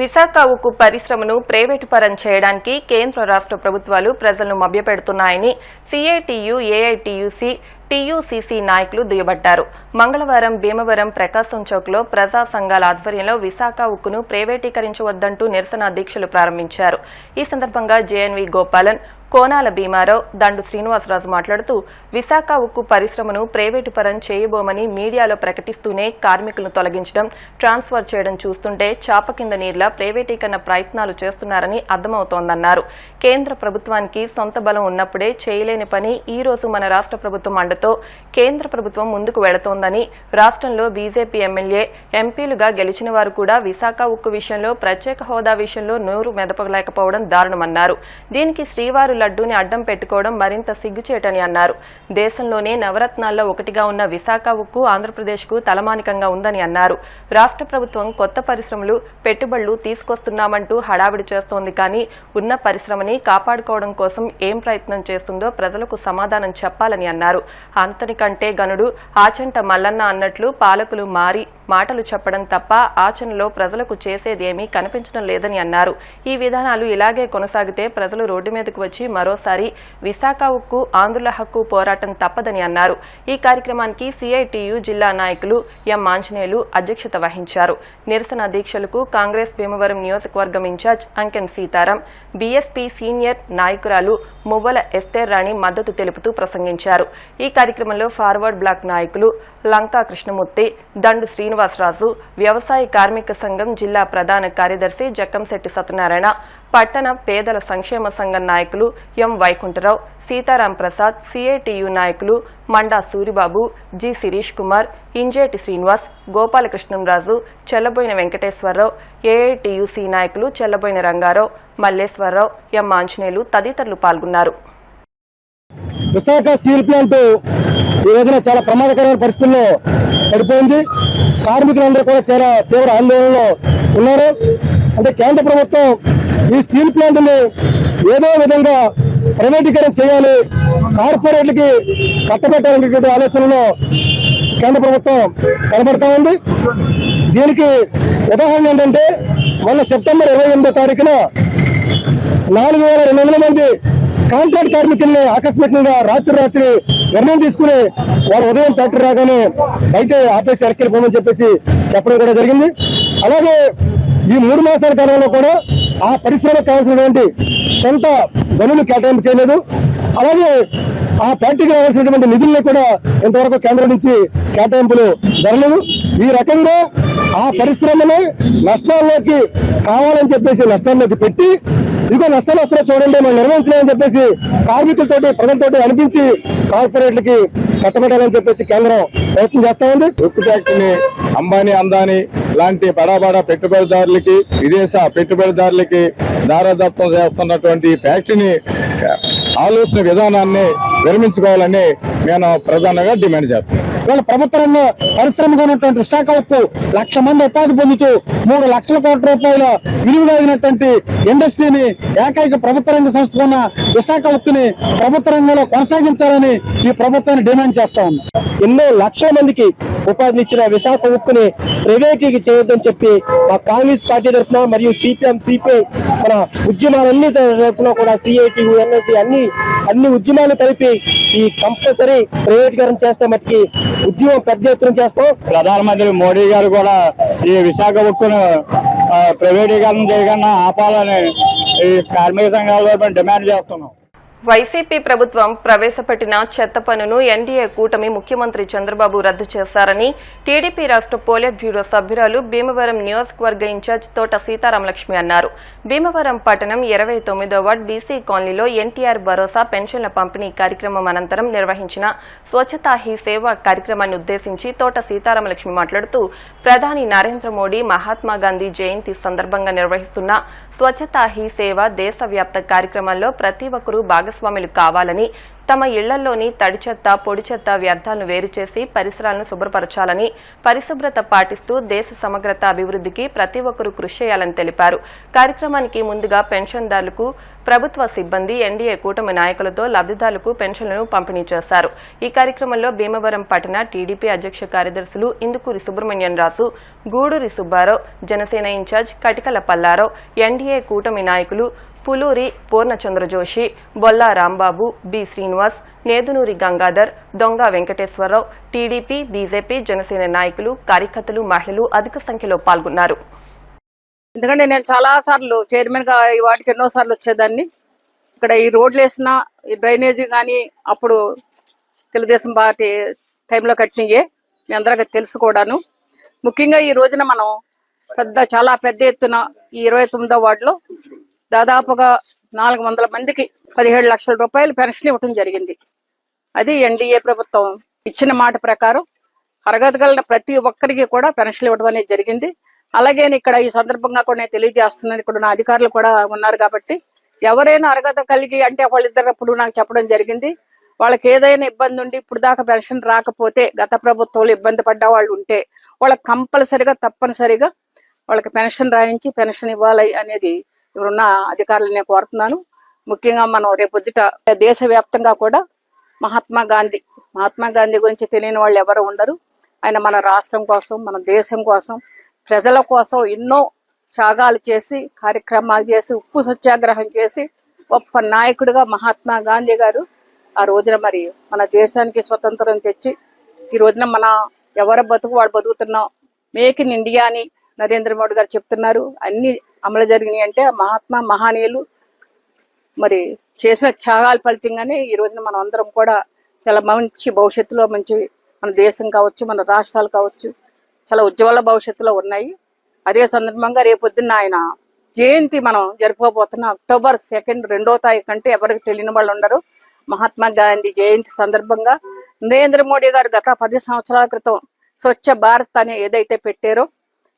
విశాఖ ఉక్కు పరిశ్రమను ప్రైవేటు పరం చేయడానికి కేంద్ర రాష్ట్ర ప్రభుత్వాలు ప్రజలను మభ్యపెడుతున్నాయని సిఐటియు, ఏఐటియుసి, టీయూసీసీ నాయకులు దుయ్యబట్టారు. మంగళవారం భీమవరం ప్రకాశం చౌక్లో ప్రజా సంఘాల ఆధ్వర్యంలో విశాఖ ఉక్కును ప్రైవేటీకరించవద్దంటూ నిరసన దీక్షలు ప్రారంభించారు. ఈ సందర్భంగా జేఎన్వి గోపాలన్, కోనాల భీమారావు, దండు శ్రీనివాసరాజు మాట్లాడుతూ విశాఖ ఉక్కు పరిశ్రమను ప్రైవేటు పరం చేయబోమని మీడియాలో ప్రకటిస్తూనే కార్మికులను తొలగించడం, ట్రాన్స్ఫర్ చేయడం చూస్తుంటే చాప కింద నీర్లా ప్రైవేటీకరణ ప్రయత్నాలు చేస్తున్నారని అర్థమవుతోందన్నారు. కేంద్ర ప్రభుత్వానికి సొంత బలం ఉన్నప్పుడే చేయలేని పని ఈ రోజు మన రాష్ట్ర ప్రభుత్వం అండతో కేంద్ర ప్రభుత్వం ముందుకు వెళుతోందని, రాష్ట్రంలో బీజేపీ ఎమ్మెల్యే, ఎంపీలుగా గెలిచిన వారు కూడా విశాఖ ఉక్కు విషయంలో ప్రత్యేక హోదా విషయంలో నోరు మెదపలేకపోవడం దారుణమన్నారు. దీనికి శ్రీవారు లడ్డూని అడ్డం పెట్టుకోవడం మరింత సిగ్గుచేటని అన్నారు. దేశంలోనే నవరత్నాల్లో ఒకటిగా ఉన్న విశాఖ ఉక్కు ఆంధ్రప్రదేశ్కు తలమానికంగా ఉందని అన్నారు. రాష్ట్ర ప్రభుత్వం కొత్త పరిశ్రమలు, పెట్టుబడులు తీసుకొస్తున్నామంటూ హడావిడి చేస్తోంది కానీ ఉన్న పరిశ్రమని కాపాడుకోవడం కోసం ఏం ప్రయత్నం చేస్తుందో ప్రజలకు సమాధానం చెప్పాలని అన్నారు. అంతనికంటే గనుడు ఆచంట మల్లన్న అన్నట్లు పాలకులు మారి మాటలు చెప్పడం తప్ప ఆచరణలో ప్రజలకు చేసేదేమీ కనిపించడం లేదని అన్నారు. ఈ విధానాలు ఇలాగే కొనసాగితే ప్రజలు రోడ్డు మీదకు వచ్చి మరోసారి విశాఖ ఉక్కు ఆంధ్రుల హక్కు పోరాటం తప్పదని అన్నారు. ఈ కార్యక్రమానికి సిఐటియు జిల్లా నాయకులు ఎం ఆంజనేయులు అధ్యక్షత వహించారు. నిరసన దీక్షలకు కాంగ్రెస్ భీమవరం నియోజకవర్గం ఇన్ఛార్జ్ అంకెన్ సీతారాం, బీఎస్పీ సీనియర్ నాయకురాలు మువ్వల ఎస్తేర్ రాణి మద్దతు తెలుపుతూ ప్రసంగించారు. ఈ కార్యక్రమంలో ఫార్వర్డ్ బ్లాక్ నాయకులు లంకా కృష్ణమూర్తి, దండు శ్రీనివాసరాజు, వ్యవసాయ కార్మిక సంఘం జిల్లా ప్రధాన కార్యదర్శి జక్కంశెట్టి సత్యనారాయణ, పట్టణ పేదల సంక్షేమ సంఘం నాయకులు ఎం వైకుంఠరావు, సీతారాం ప్రసాద్, సిఐటియు నాయకులు మండా సూరిబాబు, జి శిరీష్ కుమార్, ఇంజేటి శ్రీనివాస్, గోపాలకృష్ణంరాజు, చెల్లబోయిన వెంకటేశ్వరరావు, ఏఐటియుసి నాయకులు చెల్లబోయిన రంగారావు, మల్లేశ్వరరావు, ఎం ఆంజనేయులు తదితరులు పాల్గొన్నారు. విశాఖ స్టీల్ ప్లాంట్ ఈ రోజున చాలా ప్రమాదకరమైన పరిస్థితుల్లో పడిపోయింది. కార్మికులందరూ కూడా చాలా తీవ్ర ఆందోళనలో ఉన్నారు. అంటే కేంద్ర ప్రభుత్వం ఈ స్టీల్ ప్లాంట్ని ఏదో విధంగా ప్రైవేటీకరణ చేయాలి, కార్పొరేట్లకి కట్టబెట్టాలనేటువంటి ఆలోచనలో కేంద్ర ప్రభుత్వం కనబడతా ఉంది. దీనికి ఉదాహరణ ఏంటంటే మొన్న సెప్టెంబర్ 28వ తారీఖున 4200 మంది కాంట్రాక్ట్ కార్మికుల్ని ఆకస్మికంగా రాత్రి నిర్ణయం తీసుకుని వారు ఉదయం ఫ్యాక్టరీ రాగానే బయట ఆపేసి ఎక్కిపోమని చెప్పేసి చెప్పడం కూడా జరిగింది. అలాగే ఈ 3 మాసాల కాలంలో కూడా ఆ పరిశ్రమకు కావాల్సినటువంటి సొంత గనులు కేటాయింపు చేయలేదు. అలాగే ఆ ఫ్యాక్టరీకి రావాల్సినటువంటి నిధుల్ని కూడా ఇంతవరకు కేంద్రం నుంచి కేటాయింపులు జరగలేదు. ఈ రకంగా ఆ పరిశ్రమని నష్టాల్లోకి కావాలని చెప్పేసి నష్టాల్లోకి పెట్టి ఇదిగో నష్టాలు వస్తున్నా చూడండి మనం నిర్వహించలేమని చెప్పేసి కార్మికులతోటి ప్రజలతోటి అనిపించి కార్పొరేట్లకి కట్టబెట్టాలని చెప్పేసి కేంద్రం ప్రయత్నం చేస్తా ఉంది. ఉక్కు ఫ్యాక్టరీని అంబానీ, అందానీ లాంటి బడా పెట్టుబడిదారులకి, విదేశ పెట్టుబడిదారులకి దారాదత్తం చేస్తున్నటువంటి ఫ్యాక్టరీని ఆలోచన విధానాన్ని విరమించుకోవాలని నేను ప్రధానంగా డిమాండ్ చేస్తున్నాను. ఇవాళ ప్రభుత్వ రంగ పరిశ్రమగా ఉన్నటువంటి విశాఖ ఉక్కు 1,00,000 మంది ఉపాధి పొందుతూ 3 లక్షల కోట్ల రూపాయల విలువ కలిగినటువంటి ఇండస్ట్రీని ఏకైక ప్రభుత్వ రంగ సంస్థ ఉన్న విశాఖ ఉక్కుని ప్రభుత్వ రంగంలో కొనసాగించాలని ఈ ప్రభుత్వాన్ని డిమాండ్ చేస్తా ఉంది. ఎన్నో లక్షల మందికి ఉపాధిని ఇచ్చిన విశాఖ ఉక్కుని ప్రైవేటీకి చేయొద్దని చెప్పి మా కాంగ్రెస్ పార్టీ తరఫున మరియు సిపిఎం, సిపిఐ మన ఉద్యమాలన్నీ తరఫున కూడా సిఐటియు, ఎన్ఐటి అన్ని ఉద్యమాలు కలిపి ఈ కంపల్సరీ ప్రైవేటీకరణ చేస్తే మట్టికి ఉద్యమం పెద్ద ఎత్తున చేస్తాం. ప్రధానమంత్రి మోడీ గారు కూడా ఈ విశాఖ ఉక్కును ప్రైవేటీకరణ చేయకుండా ఆపాలని ఈ కార్మిక సంఘాల డిమాండ్ చేస్తున్నాం. వైసీపీ ప్రభుత్వం ప్రవేశపెట్టిన చెత్త పన్నును ఎన్డీఏ కూటమి ముఖ్యమంత్రి చంద్రబాబు రద్దు చేశారని టీడీపీ రాష్ట్ర పోలిట్ బ్యూరో సభ్యురాలు భీమవరం నియోజకవర్గ ఇన్ఛార్జ్ తోట సీతారామలక్ష్మి అన్నారు. భీమవరం పట్టణం 29వ వార్డ్ బీసీ కాలనీలో ఎన్టీఆర్ భరోసా పెన్షన్ల పంపిణీ కార్యక్రమం అనంతరం నిర్వహించిన స్వచ్ఛతా హీ సేవ కార్యక్రమాన్ని ఉద్దేశించి తోట సీతారామలక్ష్మి మాట్లాడుతూ ప్రధాని నరేంద్ర మోడీ మహాత్మాగాంధీ జయంతి సందర్భంగా నిర్వహిస్తున్న స్వచ్ఛతా హీ సేవ దేశవ్యాప్త కార్యక్రమాల్లో ప్రతి ఒక్కరూ భాగస్వాములు కావాలని, తమ ఇళ్లలోని తడి చెత్త, పొడి చెత్త వ్యర్థాలను వేరు చేసి పరిసరాలను శుభ్రపరచాలని, పరిశుభ్రత పాటిస్తూ దేశ సమగ్రత అభివృద్ధికి ప్రతి ఒక్కరూ కృషి చేయాలని తెలిపారు. కార్యక్రమానికి ముందుగా పెన్షన్దారులకు ప్రభుత్వ సిబ్బంది, ఎన్డీఏ కూటమి నాయకులతో లబ్ధిదారులకు పెన్షన్లను పంపిణీ చేశారు. ఈ కార్యక్రమంలో భీమవరం పట్టణ టీడీపీ అధ్యక్ష కార్యదర్శులు ఇందుకూరి సుబ్రహ్మణ్యం రాజు, గూడూరి సుబ్బారావు, జనసేన ఇన్ఛార్జ్ కటికల పల్లారావు, ఎన్డీఏ కూటమి నాయకులు పులూరి పూర్ణచంద్ర జోషి, బొల్లా రాంబాబు, బి శ్రీనివాస్, నేదునూరి గంగాధర్, దొంగ వెంకటేశ్వరరావు, టీడీపీ, బీజేపీ, జనసేన నాయకులు, కార్యకర్తలు, మహిళలు అధిక సంఖ్యలో పాల్గొన్నారు. ఎందుకంటే నేను చాలా సార్లు చైర్మన్ గా ఈ వాటికి ఎన్నో సార్లు వచ్చేదాన్ని. ఇక్కడ ఈ రోడ్లు వేసిన ఈ డ్రైనేజీ కానీ అప్పుడు తెలుగుదేశం పార్టీ టైంలో కట్టినయే మీ అందరికీ తెలుసు కూడాను. ముఖ్యంగా ఈ రోజున మనం చాలా పెద్ద ఎత్తున ఈ 29వ వార్డులో దాదాపుగా 400 మందికి 17 లక్షల రూపాయలు పెన్షన్ ఇవ్వడం జరిగింది. అది ఎన్డీఏ ప్రభుత్వం ఇచ్చిన మాట ప్రకారం అర్హత కలిగిన ప్రతి ఒక్కరికి కూడా పెన్షన్ ఇవ్వడం అనేది జరిగింది. అలాగే ఇక్కడ ఈ సందర్భంగా కూడా నేను తెలియజేస్తున్నాను, ఇక్కడ ఉన్న అధికారులు కూడా ఉన్నారు కాబట్టి ఎవరైనా అర్హత కలిగి అంటే వాళ్ళిద్దరప్పుడు నాకు చెప్పడం జరిగింది. వాళ్ళకి ఏదైనా ఇబ్బంది ఉండి ఇప్పుడు దాకా పెన్షన్ రాకపోతే గత ప్రభుత్వంలో ఇబ్బంది పడ్డ వాళ్ళు ఉంటే వాళ్ళకి కంపల్సరిగా తప్పనిసరిగా వాళ్ళకి పెన్షన్ రాయించి పెన్షన్ ఇవ్వాలి అనేది ఇప్పుడున్న అధికారులు నేను కోరుతున్నాను. ముఖ్యంగా మనం రేపొద్దుట దేశవ్యాప్తంగా కూడా మహాత్మా గాంధీ గురించి తెలియని వాళ్ళు ఎవరు ఉండరు. ఆయన మన రాష్ట్రం కోసం, మన దేశం కోసం, ప్రజల కోసం ఎన్నో త్యాగాలు చేసి, కార్యక్రమాలు చేసి, ఉప్పు సత్యాగ్రహం చేసి గొప్ప నాయకుడిగా మహాత్మా గాంధీ గారు ఆ రోజున మరి మన దేశానికి స్వతంత్రం తెచ్చి ఈ రోజున మన ఎవరి బతుకు వాళ్ళు బతుకుతున్నాం, మేక్ ఇన్ ఇండియా అని నరేంద్ర మోడీ గారు చెప్తున్నారు. అన్ని అమలు జరిగినాయి అంటే మహానీయులు మరి చేసిన త్యాగాల ఫలితంగానే ఈ రోజున మనం అందరం కూడా చాలా మంచి భవిష్యత్తులో మంచి మన దేశం కావచ్చు, మన రాష్ట్రాలు కావచ్చు, చాలా ఉజ్వల భవిష్యత్తులో ఉన్నాయి. అదే సందర్భంగా రేపొద్దున్న ఆయన జయంతి మనం జరుపుకోబోతున్నాం. అక్టోబర్ 2 2వ తారీఖు అంటే ఎవరికి తెలియని వాళ్ళు ఉండరు. మహాత్మా గాంధీ జయంతి సందర్భంగా నరేంద్ర మోడీ గారు గత 10 సంవత్సరాల క్రితం స్వచ్ఛ భారత్ అని ఏదైతే పెట్టారో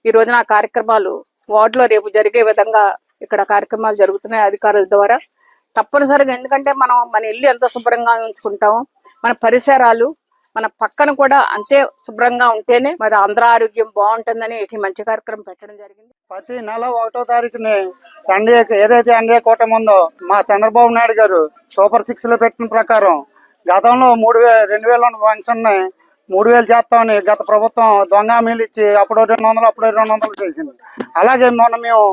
ఈ రోజున ఆ కార్యక్రమాలు వార్డులో రేపు జరిగే విధంగా ఇక్కడ కార్యక్రమాలు జరుగుతున్నాయి అధికారుల ద్వారా. తప్పనిసరిగా ఎందుకంటే మనం మన ఇల్లు ఎంత శుభ్రంగా ఉంచుకుంటామో మన పరిసరాలు మన పక్కన కూడా అంతే శుభ్రంగా ఉంటేనే మరి అందరి ఆరోగ్యం బాగుంటుందని ఈ మంచి కార్యక్రమం పెట్టడం జరిగింది. ప్రతి నెల 1వ తారీఖుని ఏదైతే ఎన్డీఏ కూటమి ఉందో మా చంద్రబాబు నాయుడు గారు సూపర్ 6 లో పెట్టిన ప్రకారం గతంలో 2000 పెన్షన్ 3000 చేస్తామని గత ప్రభుత్వం దొంగ హామీలు ఇచ్చి అప్పుడు 200 అప్పుడు 200 చేసింది. అలాగే మొన్న మేము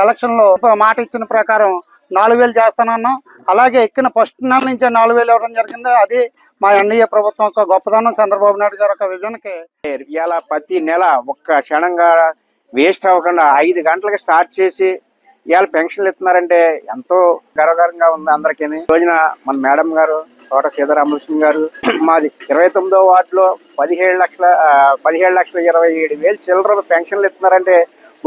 ఎలక్షన్ లో మాట ఇచ్చిన ప్రకారం 4000 చేస్తానన్నాం. అలాగే ఎక్కిన ఫస్ట్ నెల నుంచే 4000 ఇవ్వడం జరిగింది. అది మా ఎన్డీఏ ప్రభుత్వం యొక్క గొప్పదనం, చంద్రబాబు నాయుడు గారు ఒక విజన్కి. ఇలా ప్రతి నెల ఒక్క క్షణంగా వేస్ట్ అవ్వకుండా 5 గంటలకు స్టార్ట్ చేసి ఇవాళ పెన్షన్లు ఇస్తున్నారంటే ఎంతో గర్వకారంగా ఉంది అందరికీ. రోజున మన మేడం గారు తోట సీతారామకృష్ణ గారు మాది 29వ వార్డులో 17,27,000 చిల్లర పెన్షన్లు ఇస్తున్నారంటే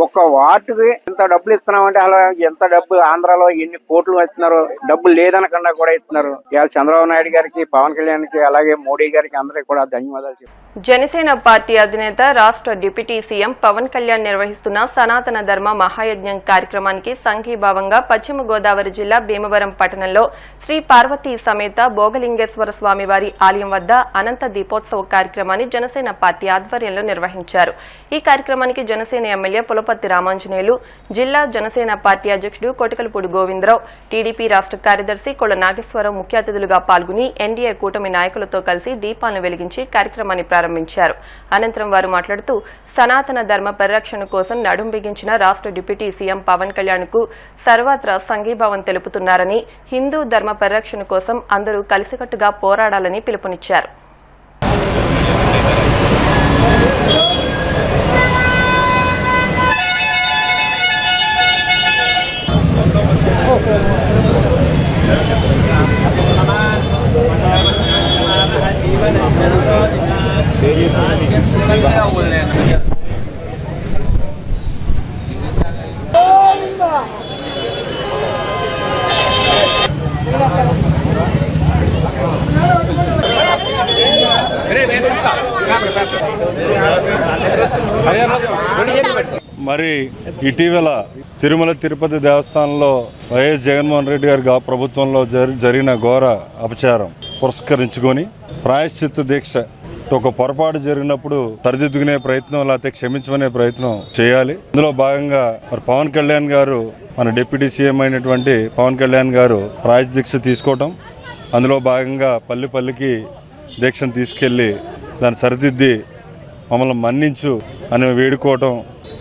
ఒక్క వార్డుకి ఎంత డబ్బులు ఇస్తున్నామంటే అలా ఎంత డబ్బు ఆంధ్రాలో ఎన్ని కోట్లు ఇస్తున్నారు, డబ్బులు లేదనకుండా కూడా ఇస్తున్నారు. ఇవాళ చంద్రబాబు నాయుడు గారికి, పవన్ కళ్యాణ్కి, అలాగే మోడీ గారికి అందరికీ కూడా ధన్యవాదాలు చెప్తారు. జనసేన పార్టీ అధినేత రాష్ట్ర డిప్యూటీ సీఎం పవన్ కళ్యాణ్ నిర్వహిస్తున్న సనాతన ధర్మ మహాయజ్ఞం కార్యక్రమానికి సంఘీభావంగా పశ్చిమ గోదావరి జిల్లా భీమవరం పట్టణంలో శ్రీ పార్వతీ సమేత భోగలింగేశ్వర స్వామివారి ఆలయం వద్ద అనంత దీపోత్సవ కార్యక్రమాన్ని జనసేన పార్టీ ఆధ్వర్యంలో నిర్వహించారు. ఈ కార్యక్రమానికి జనసేన ఎమ్మెల్యే పులపర్తి రామాంజనేయులు, జిల్లా జనసేన పార్టీ అధ్యక్షుడు కోటికలపూడి గోవిందరావు, టీడీపీ రాష్ట్ర కార్యదర్శి కొళ్ల నాగేశ్వరరావు ముఖ్య అతిథులుగా పాల్గొని ఎన్డీఏ కూటమి నాయకులతో కలిసి దీపాలను వెలిగించి కార్యక్రమాన్ని ప్రారంభించారు. అనంతరం వారు మాట్లాడుతూ సనాతన ధర్మ పరిరక్షణ కోసం నడుం బిగించిన రాష్ట్ర డిప్యూటీ సీఎం పవన్ కళ్యాణ్ కు సర్వత్రా సంఘీభావం తెలుపుతున్నారని, హిందూ ధర్మ పరిరక్షణ కోసం అందరూ కలిసికట్టుగా పోరాడాలని పిలుపునిచ్చారు. మరి ఇటీవల తిరుమల తిరుపతి దేవస్థానంలో వైఎస్ జగన్మోహన్ రెడ్డి గారి ప్రభుత్వంలో జరిగిన ఘోర అపచారం పురస్కరించుకొని ప్రాయశ్చిత్త దీక్ష, ఒక పొరపాటు జరిగినప్పుడు సరిదిద్దుకునే ప్రయత్నం లేకపోతే క్షమించమనే ప్రయత్నం చేయాలి. ఇందులో భాగంగా మరి పవన్ కళ్యాణ్ గారు, మన డిప్యూటీ సీఎం అయినటువంటి పవన్ కళ్యాణ్ గారు ప్రాయశ్చిత్త దీక్ష తీసుకోవటం, అందులో భాగంగా పల్లికి దీక్షను తీసుకెళ్లి దాన్ని సరిదిద్ది మమ్మల్ని మన్నించు అని వేడుకోవటం,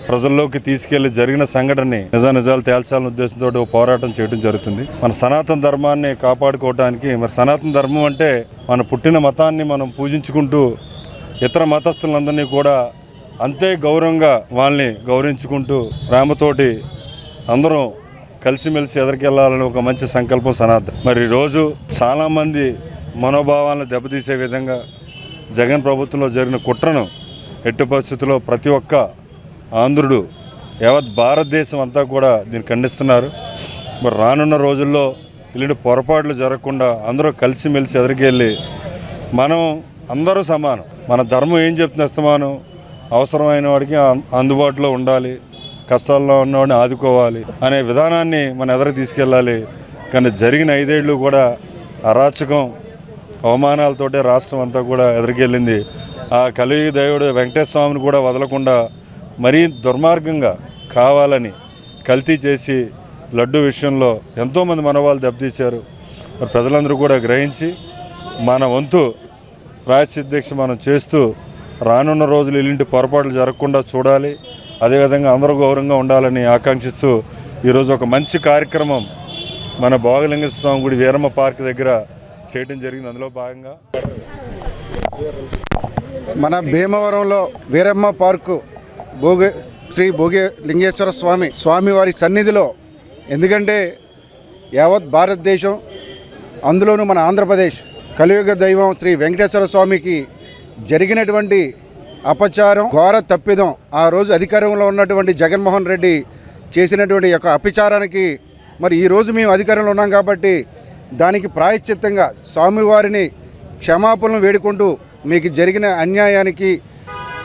ప్రజల్లోకి తీసుకెళ్లి జరిగిన సంఘటనని నిజాలు తేల్చాలనే ఉద్దేశంతో పోరాటం చేయడం జరుగుతుంది. మన సనాతన ధర్మాన్ని కాపాడుకోవడానికి, మరి సనాతన ధర్మం అంటే మన పుట్టిన మతాన్ని మనం పూజించుకుంటూ ఇతర మతస్థులందరినీ కూడా అంతే గౌరవంగా వాళ్ళని గౌరవించుకుంటూ ప్రేమతోటి అందరం కలిసిమెలిసి ఎదరికెళ్ళాలని ఒక మంచి సంకల్పం సనాథం. మరి ఈరోజు చాలామంది మనోభావాలను దెబ్బతీసే విధంగా జగన్ ప్రభుత్వంలో జరిగిన కుట్రను ఎట్టి పరిస్థితుల్లో ప్రతి ఒక్క ఆంధ్రుడు యావత్ భారతదేశం అంతా కూడా దీన్ని ఖండిస్తున్నారు. మరి రానున్న రోజుల్లో ఇలాంటి పొరపాట్లు జరగకుండా అందరూ కలిసిమెలిసి ఎదరికెళ్ళి మనం అందరూ సమానం, మన ధర్మం ఏం చెప్తున్న ఇస్తమానం, అవసరమైన వాడికి అందుబాటులో ఉండాలి, కష్టాల్లో ఉన్నవాడిని ఆదుకోవాలి అనే విధానాన్ని మన ఎదరికి తీసుకెళ్ళాలి. కానీ జరిగిన 5 ఏళ్ళు కూడా అరాచకం అవమానాలతోటే రాష్ట్రం అంతా కూడా ఎదరికెళ్ళింది. ఆ కలియుగ దేవుడు వెంకటేశ్వర స్వామిని కూడా వదలకుండా మరీ దుర్మార్గంగా కావాలని కల్తీ చేసి లడ్డు విషయంలో ఎంతోమంది మనవాళ్ళు దెబ్బతీశారు. మరి ప్రజలందరూ కూడా గ్రహించి మన వంతు ప్రాయశ్చిత్త దీక్ష మనం చేస్తూ రానున్న రోజులు ఇలాంటి పొరపాట్లు జరగకుండా చూడాలి. అదేవిధంగా అందరూ గౌరవంగా ఉండాలని ఆకాంక్షిస్తూ ఈరోజు ఒక మంచి కార్యక్రమం మన భోగలింగేశ్వర స్వామి గుడి వీరమ్మ పార్క్ దగ్గర చేయడం జరిగింది. అందులో భాగంగా మన భీమవరంలో వీరమ్మ పార్కు శ్రీ భోగలింగేశ్వర స్వామివారి సన్నిధిలో, ఎందుకంటే యావత్ భారతదేశం అందులోనూ మన ఆంధ్రప్రదేశ్ కలియుగ దైవం శ్రీ వెంకటేశ్వర స్వామికి జరిగినటువంటి అపచారం, ఘోర తప్పిదం, ఆ రోజు అధికారంలో ఉన్నటువంటి జగన్మోహన్ రెడ్డి చేసినటువంటి యొక్క అపచారానికి మరి ఈరోజు మేము అధికారంలో ఉన్నాం కాబట్టి దానికి ప్రాయశ్చిత్తంగా స్వామివారిని క్షమాపణలు వేడుకుంటూ మీకు జరిగిన అన్యాయానికి,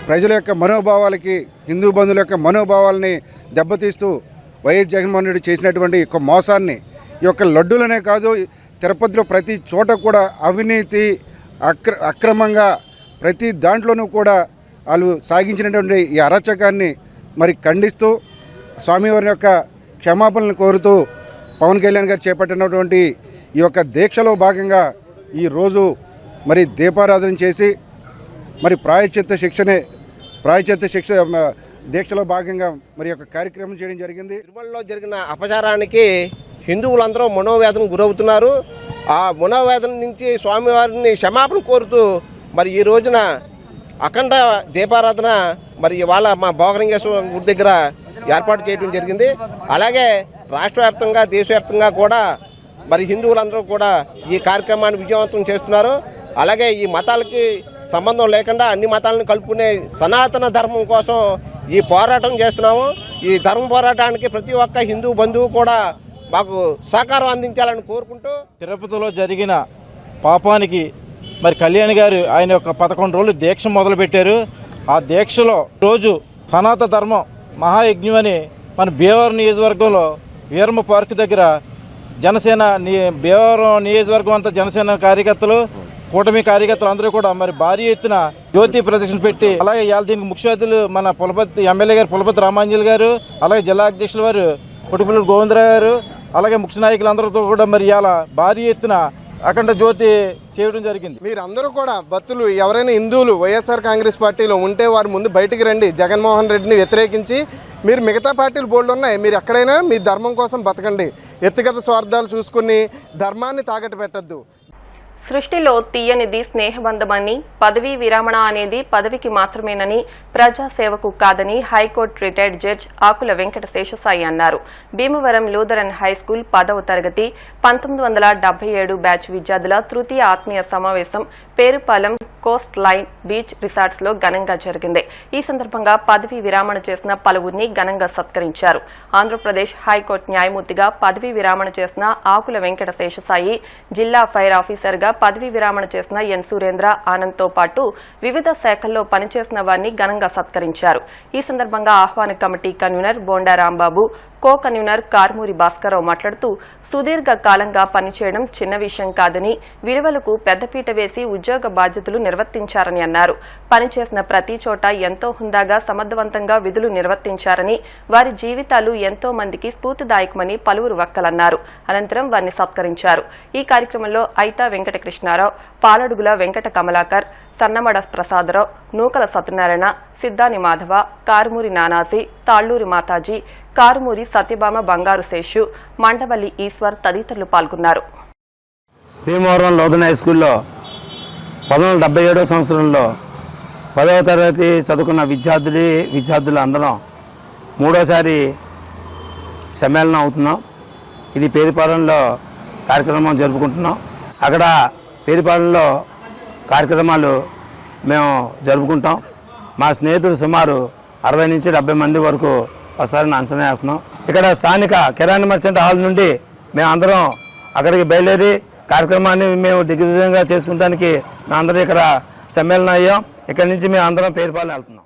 ప్రజల యొక్క మనోభావాలకి, హిందూ బంధువుల యొక్క మనోభావాలని దెబ్బతీస్తూ వైఎస్ జగన్మోహన్ రెడ్డి చేసినటువంటి యొక్క మోసాన్ని, ఈ యొక్క లడ్డూలనే కాదు తిరుపతిలో ప్రతి చోట కూడా అవినీతి అక్రమంగా ప్రతి దాంట్లోనూ కూడా వాళ్ళు సాగించినటువంటి ఈ అరాచకాన్ని మరి ఖండిస్తూ స్వామివారి యొక్క క్షమాపణలు కోరుతూ పవన్ కళ్యాణ్ గారు చేపట్టినటువంటి ఈ యొక్క దీక్షలో భాగంగా ఈరోజు మరి దీపారాధన చేసి మరి ప్రాయశ్చిత్త శిక్ష దీక్షలో భాగంగా మరి యొక్క కార్యక్రమం చేయడం జరిగింది. తిరుమలలో జరిగిన అపచారానికి హిందువులందరూ మనోవేదన గురవుతున్నారు. ఆ మనోవేదన నుంచి స్వామివారిని క్షమాపణ కోరుతూ మరి ఈ రోజున అఖండ దీపారాధన మరి ఇవాళ మా భోగలింగేశ్వర గుడి దగ్గర ఏర్పాటు చేయడం జరిగింది. అలాగే రాష్ట్ర వ్యాప్తంగా, దేశవ్యాప్తంగా కూడా మరి హిందువులందరూ కూడా ఈ కార్యక్రమాన్ని విజయవంతం చేస్తున్నారు. అలాగే ఈ మతాలకి సంబంధం లేకుండా అన్ని మతాలను కలుపుకునే సనాతన ధర్మం కోసం ఈ పోరాటం చేస్తున్నాము. ఈ ధర్మ పోరాటానికి ప్రతి ఒక్క హిందూ బంధువు కూడా మాకు సహకారం అందించాలని కోరుకుంటూ, తిరుపతిలో జరిగిన పాపానికి మరి కళ్యాణ్ గారు ఆయన యొక్క 11 రోజులు దీక్ష మొదలుపెట్టారు. ఆ దీక్షలో రోజు సనాతన ధర్మం మహాయజ్ఞం అని మన భీమవరం నియోజకవర్గంలో వీరమ్మ పార్క్ దగ్గర జనసేన భీమవరం నియోజకవర్గం అంతా జనసేన కార్యకర్తలు, కూటమి కార్యకర్తలు అందరూ కూడా మరి భారీ ఎత్తున జ్యోతి ప్రదర్శన పెట్టి, అలాగే ఇవాళ దీనికి ముఖ్య అతిథులు మన పులపతి ఎమ్మెల్యే గారు పులపతి రామాంజలి గారు, అలాగే జిల్లా అధ్యక్షుల వారు కొట్టుపల్లి గోవిందరావు గారు, అలాగే ముఖ్య నాయకులందరితో కూడా మరి ఇవాళ భారీ ఎత్తున అఖండ జ్యోతి చేయడం జరిగింది. మీరందరూ కూడా భక్తులు ఎవరైనా హిందువులు వైఎస్ఆర్ కాంగ్రెస్ పార్టీలో ఉంటే వారు ముందు బయటికి రండి. జగన్మోహన్ రెడ్డిని వ్యతిరేకించి మీరు మిగతా పార్టీలు బోల్డ్ ఉన్నాయి, మీరు ఎక్కడైనా మీ ధర్మం కోసం బతకండి. వ్యక్తిగత స్వార్థాలు చూసుకుని ధర్మాన్ని తాకట్టు పెట్టద్దు. సృష్టిలో తీయనిది స్నేహబంధమని, పదవీ విరమణ అనేది పదవికి మాత్రమేనని, ప్రజాసేవకు కాదని హైకోర్టు రిటైర్డ్ జడ్జ్ ఆకుల వెంకట శేషసాయి అన్నారు. భీమవరం లూథరన్ హైస్కూల్ 10వ తరగతి 1977 బ్యాచ్ విద్యార్థుల తృతీయ ఆత్మీయ సమావేశం Perupalem Coast line beach resorts లో ఘనంగా జరిగింది. ఈ సందర్భంగా పదవీ విరమణ చేసిన పలువురిని ఘనంగా సత్కరించారు. ఆంధ్రప్రదేశ్ హైకోర్టు న్యాయమూర్తిగా పదవీ విరమణ చేసిన ఆకుల వెంకట శేషసాయి, జిల్లా ఫైర్ ఆఫీసర్ గా పదవీ విరమణ చేసిన ఎన్ సురేంద్ర ఆనంద్తో పాటు వివిధ శాఖల్లో పనిచేసిన వారిని ఘనంగా సత్కరించారు. ఈ సందర్భంగా ఆహ్వాన committee convener Bonda Rambabu, co convener Karmuri Bhaskara Rao మాట్లాడుతూ సుదీర్ఘ కాలంగా పనిచేయడం చిన్న విషయం కాదని, విలువలకు పెద్దపీట వేసి ఉద్యోగ బాధ్యతలు నిర్వర్తించారని అన్నారు. పనిచేసిన ప్రతి చోట ఎంతో హుందాగా సమర్థవంతంగా విధులు నిర్వర్తించారని, వారి జీవితాలు ఎంతో మందికి స్ఫూర్తిదాయకమని పలువురు వక్కలన్నారు. అనంతరం వారిని సత్కరించారు. ఈ కార్యక్రమంలో ఐతా వెంకటకృష్ణారావు, పాలడుగుల వెంకట కమలాకర్, సన్నమడ ప్రసాదరావు, నూకల సత్యనారాయణ, సిద్ధాని మాధవ, కారుమూరి నానాజీ, తాళ్లూరి మాతాజీ, కారుమూరి సత్యభామ బంగారు శేషు, మండవల్లి ఈశ్వర్ తదితరులు పాల్గొన్నారు. భీమవరం లూథరన్ హై స్కూల్లో 1977వ సంవత్సరంలో 10వ తరగతి చదువుకున్న విద్యార్థులు అందరం 3వసారి సమ్మేళనం అవుతున్నాం. ఇది పేరుపాలెంలో కార్యక్రమం జరుపుకుంటున్నాం. అక్కడ పేరుపాలెంలో కార్యక్రమాలు మేము జరుపుకుంటాం. మా స్నేహితులు సుమారు 60 నుంచి 70 మంది వరకు వస్తారని అంచనా వేస్తున్నాం. ఇక్కడ స్థానిక కిరాణా మర్చెంట్ హాల్ నుండి మేము అందరం అక్కడికి బయలుదేరి కార్యక్రమాన్ని మేము దిగ్విజయంగా చేసుకుంటానికి మేము అందరం ఇక్కడ సమ్మేళనం అయ్యాం. ఇక్కడి నుంచి మేము అందరం పేరుపాలెం వెళ్తున్నాం.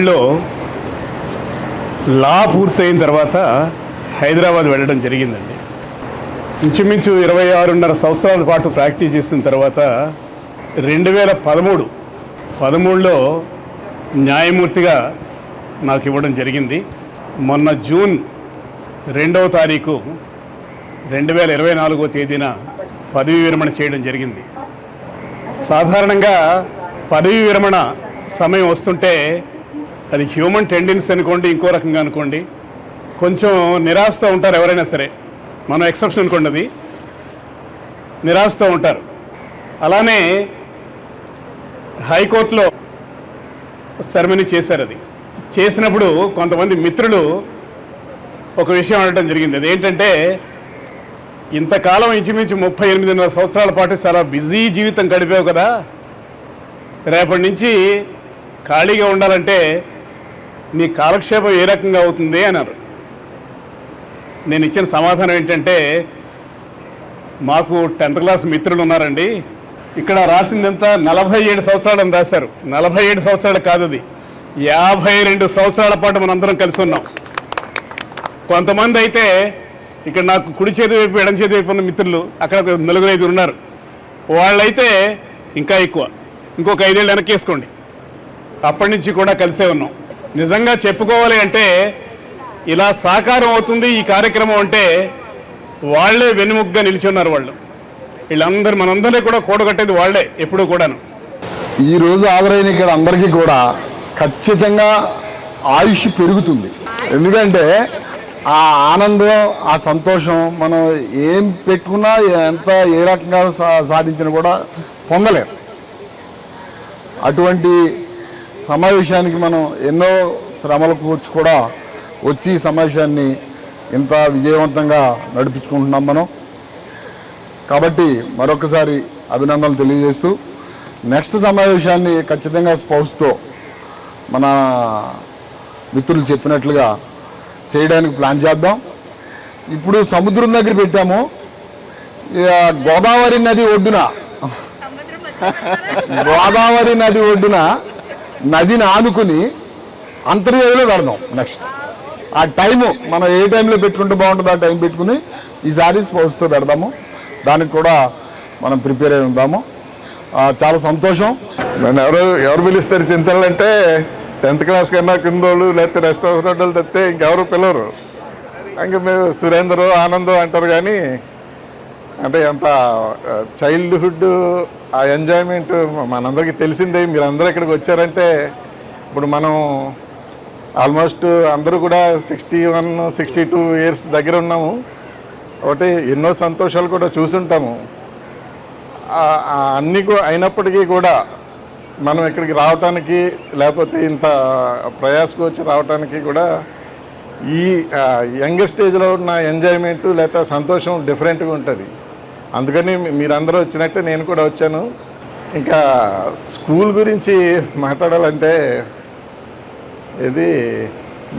లో లా పూర్తయిన తర్వాత హైదరాబాద్ వెళ్ళడం జరిగిందండి. ఇంచుమించు 26.5 సంవత్సరాల పాటు ప్రాక్టీస్ చేసిన తర్వాత 2013లో న్యాయమూర్తిగా నాకు ఇవ్వడం జరిగింది. మొన్న జూన్ 2వ తారీఖు 2024వ తేదీన పదవీ విరమణ చేయడం జరిగింది. సాధారణంగా పదవీ విరమణ సమయం వస్తుంటే అది హ్యూమన్ టెండెన్సీ అనుకోండి, ఇంకో రకంగా అనుకోండి, కొంచెం నిరాశతో ఉంటారు ఎవరైనా సరే. మనం ఎక్సెప్షన్ అనుకోండి, అది నిరాశతో ఉంటారు. అలానే హైకోర్టులో సెరమనీ చేశారు. అది చేసినప్పుడు కొంతమంది మిత్రులు ఒక విషయం అనడం జరిగింది. అదేంటంటే, ఇంతకాలం ఇంచుమించు 38.5 సంవత్సరాల పాటు చాలా బిజీ జీవితం గడిపావు కదా, రేపటి నుంచి ఖాళీగా ఉండాలంటే నీ కాలక్షేపం ఏ రకంగా అవుతుంది అన్నారు. నేను ఇచ్చిన సమాధానం ఏంటంటే, మాకు 10th క్లాస్ మిత్రులు ఉన్నారండి. ఇక్కడ రాసిందంతా 47 సంవత్సరాలని రాశారు. 47 సంవత్సరాలు కాదు, అది 52 సంవత్సరాల పాటు మనందరం కలిసి ఉన్నాం. కొంతమంది అయితే ఇక్కడ నాకు కుడి చేతి వైపు ఎడం చేతి వైపు ఉన్న మిత్రులు అక్కడ 4-5 ఉన్నారు. వాళ్ళైతే ఇంకా ఎక్కువ, ఇంకొక 5 ఏళ్ళు వెనక్కేసుకోండి. అప్పటి నుంచి కూడా కలిసే ఉన్నాం. నిజంగా చెప్పుకోవాలి అంటే, ఇలా సాకారం అవుతుంది ఈ కార్యక్రమం అంటే వాళ్లే వెనుముగ్గా నిలిచున్నారు. వాళ్ళు వీళ్ళందరూ మనందరినీ కూడా కూడగట్టేది వాళ్లే ఎప్పుడూ కూడాను. ఈరోజు హాజరైన ఇక్కడ అందరికీ కూడా ఖచ్చితంగా ఆయుష్ పెరుగుతుంది. ఎందుకంటే ఆ ఆనందం, ఆ సంతోషం మనం ఏం పెట్టుకున్నా, ఎంత ఏ రకంగా సాధించినా కూడా పొందలేరు. అటువంటి సమావేశానికి మనం ఎన్నో శ్రమల కూర్చి కూడా వచ్చి ఈ సమావేశాన్ని ఇంత విజయవంతంగా నడిపించుకుంటున్నాం మనం. కాబట్టి మరొకసారి అభినందనలు తెలియజేస్తూ, నెక్స్ట్ సమావేశాన్ని ఖచ్చితంగా స్పౌస్తో మన మిత్రులు చెప్పినట్లుగా చేయడానికి ప్లాన్ చేద్దాం. ఇప్పుడు సముద్రం దగ్గర పెట్టాము, గోదావరి నది ఒడ్డున నదిని ఆనుకుని అంతర్వేదిలో పెడదాం. నెక్స్ట్ ఆ టైము మనం ఏ టైంలో పెట్టుకుంటే బాగుంటుందో ఆ టైం పెట్టుకుని ఈసారి స్పౌస్తో పెడదాము. దానికి కూడా మనం ప్రిపేర్ అయి ఉందాము. చాలా సంతోషం. నన్ను ఎవరు పిలుస్తారు చింతలు అంటే 10th క్లాస్ కన్నా కిందోళ్ళు, లేకపోతే రెస్ట్ హౌస్ రోడ్లు తప్పితే ఇంకెవరు పిలవరు. ఇంకా మీరు సురేందర్ ఆనందం అంటారు కానీ అంటే ఎంత చైల్డ్హుడ్ ఆ ఎంజాయ్మెంట్ మనందరికీ తెలిసిందే. మీరు అందరూ ఇక్కడికి వచ్చారంటే ఇప్పుడు మనం ఆల్మోస్ట్ అందరూ కూడా 61, 62 ఇయర్స్ దగ్గర ఉన్నాము. ఒకటి ఎన్నో సంతోషాలు కూడా చూసుంటాము. అన్నీ అయినప్పటికీ కూడా మనం ఇక్కడికి రావటానికి లేకపోతే ఇంత ప్రయాసకు వచ్చి రావటానికి కూడా ఈ యంగ్ స్టేజ్లో ఉన్న ఎంజాయ్మెంట్ లేకపోతే సంతోషం డిఫరెంట్గా ఉంటుంది. అందుకని మీరందరూ వచ్చినట్టే నేను కూడా వచ్చాను. ఇంకా స్కూల్ గురించి మాట్లాడాలంటే ఇది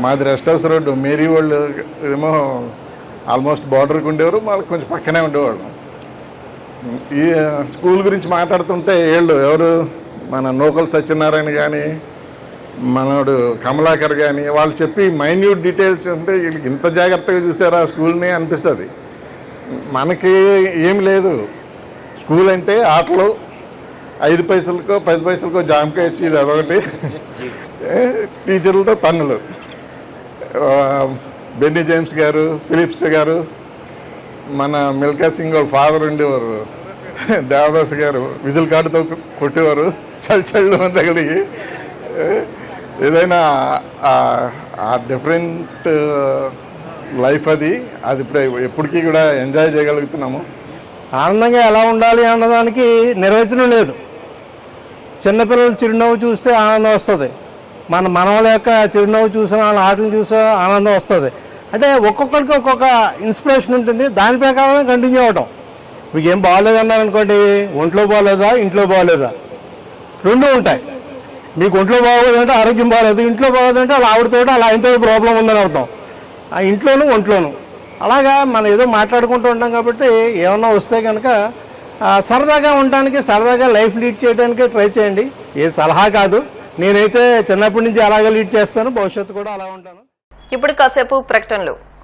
మాది రెస్ట్ హౌస్ రోడ్డు, మేరీ వాళ్ళు ఏమో ఆల్మోస్ట్ బార్డర్కి ఉండేవారు, మాకు కొంచెం పక్కనే ఉండేవాళ్ళు. ఈ స్కూల్ గురించి మాట్లాడుతుంటే ఎవరు మన నోకల్ సత్యనారాయణ కానీ మనోడు కమలాకర్ కానీ వాళ్ళు చెప్పి మైన్యూట్ డీటెయిల్స్ అంటే వీళ్ళకి ఇంత జాగ్రత్తగా చూసారా స్కూల్ని అనిపిస్తుంది. మనకి ఏం లేదు, స్కూల్ అంటే ఆటలు 5 పైసలకో 10 పైసలకో జామకాయ వచ్చి ఇది అదొకటి, టీచర్లతో పన్నులు. బెన్నీ జేమ్స్ గారు, ఫిలిప్స్ గారు, మన మిల్కా సింగ్ వాళ్ళ ఫాదర్ ఉండేవారు దేవదాస్ గారు, విజిల్ కార్డుతో కొట్టేవారు చళ్ళు తగిలిగి. ఏదైనా ఆ డిఫరెంట్ లైఫ్ అది ఇప్పుడు ఎప్పటికీ కూడా ఎంజాయ్ చేయగలుగుతున్నాము. ఆనందంగా ఎలా ఉండాలి అన్నదానికి నిర్వచనం లేదు. చిన్నపిల్లలు చిరునవ్వు చూస్తే ఆనందం వస్తుంది, మన మనవల యొక్క చిరునవ్వు చూసిన వాళ్ళ ఆటలు చూసే ఆనందం వస్తుంది. అంటే ఒక్కొక్కరికి ఒక్కొక్క ఇన్స్పిరేషన్ ఉంటుంది, దాని ప్రకారం కంటిన్యూ అవ్వటం. మీకు ఏం బాగోలేదన్నారనుకోండి, ఒంట్లో బాగోలేదా ఇంట్లో బాగోలేదా, రెండు ఉంటాయి. మీకు ఒంట్లో బాగోలేదంటే ఆరోగ్యం బాగోలేదు, ఇంట్లో బాగోదంటే వాళ్ళ ఆవిడతో వాళ్ళ ఆయనతో ప్రాబ్లం ఉందని అర్థం. ఆ ఇంట్లోనూ ఒంట్లోనూ అలాగా మనం ఏదో మాట్లాడుకుంటూ ఉంటాం. కాబట్టి ఏమన్నా వస్తే కనుక సరదాగా ఉండడానికి, సరదాగా లైఫ్ లీడ్ చేయడానికి ట్రై చేయండి. ఏ సలహా కాదు, నేనైతే చిన్నప్పటి నుంచి అలాగే లీడ్ చేస్తాను, భవిష్యత్తు కూడా అలా ఉంటాను. ఇప్పుడు కాసేపు ప్రకటనలు.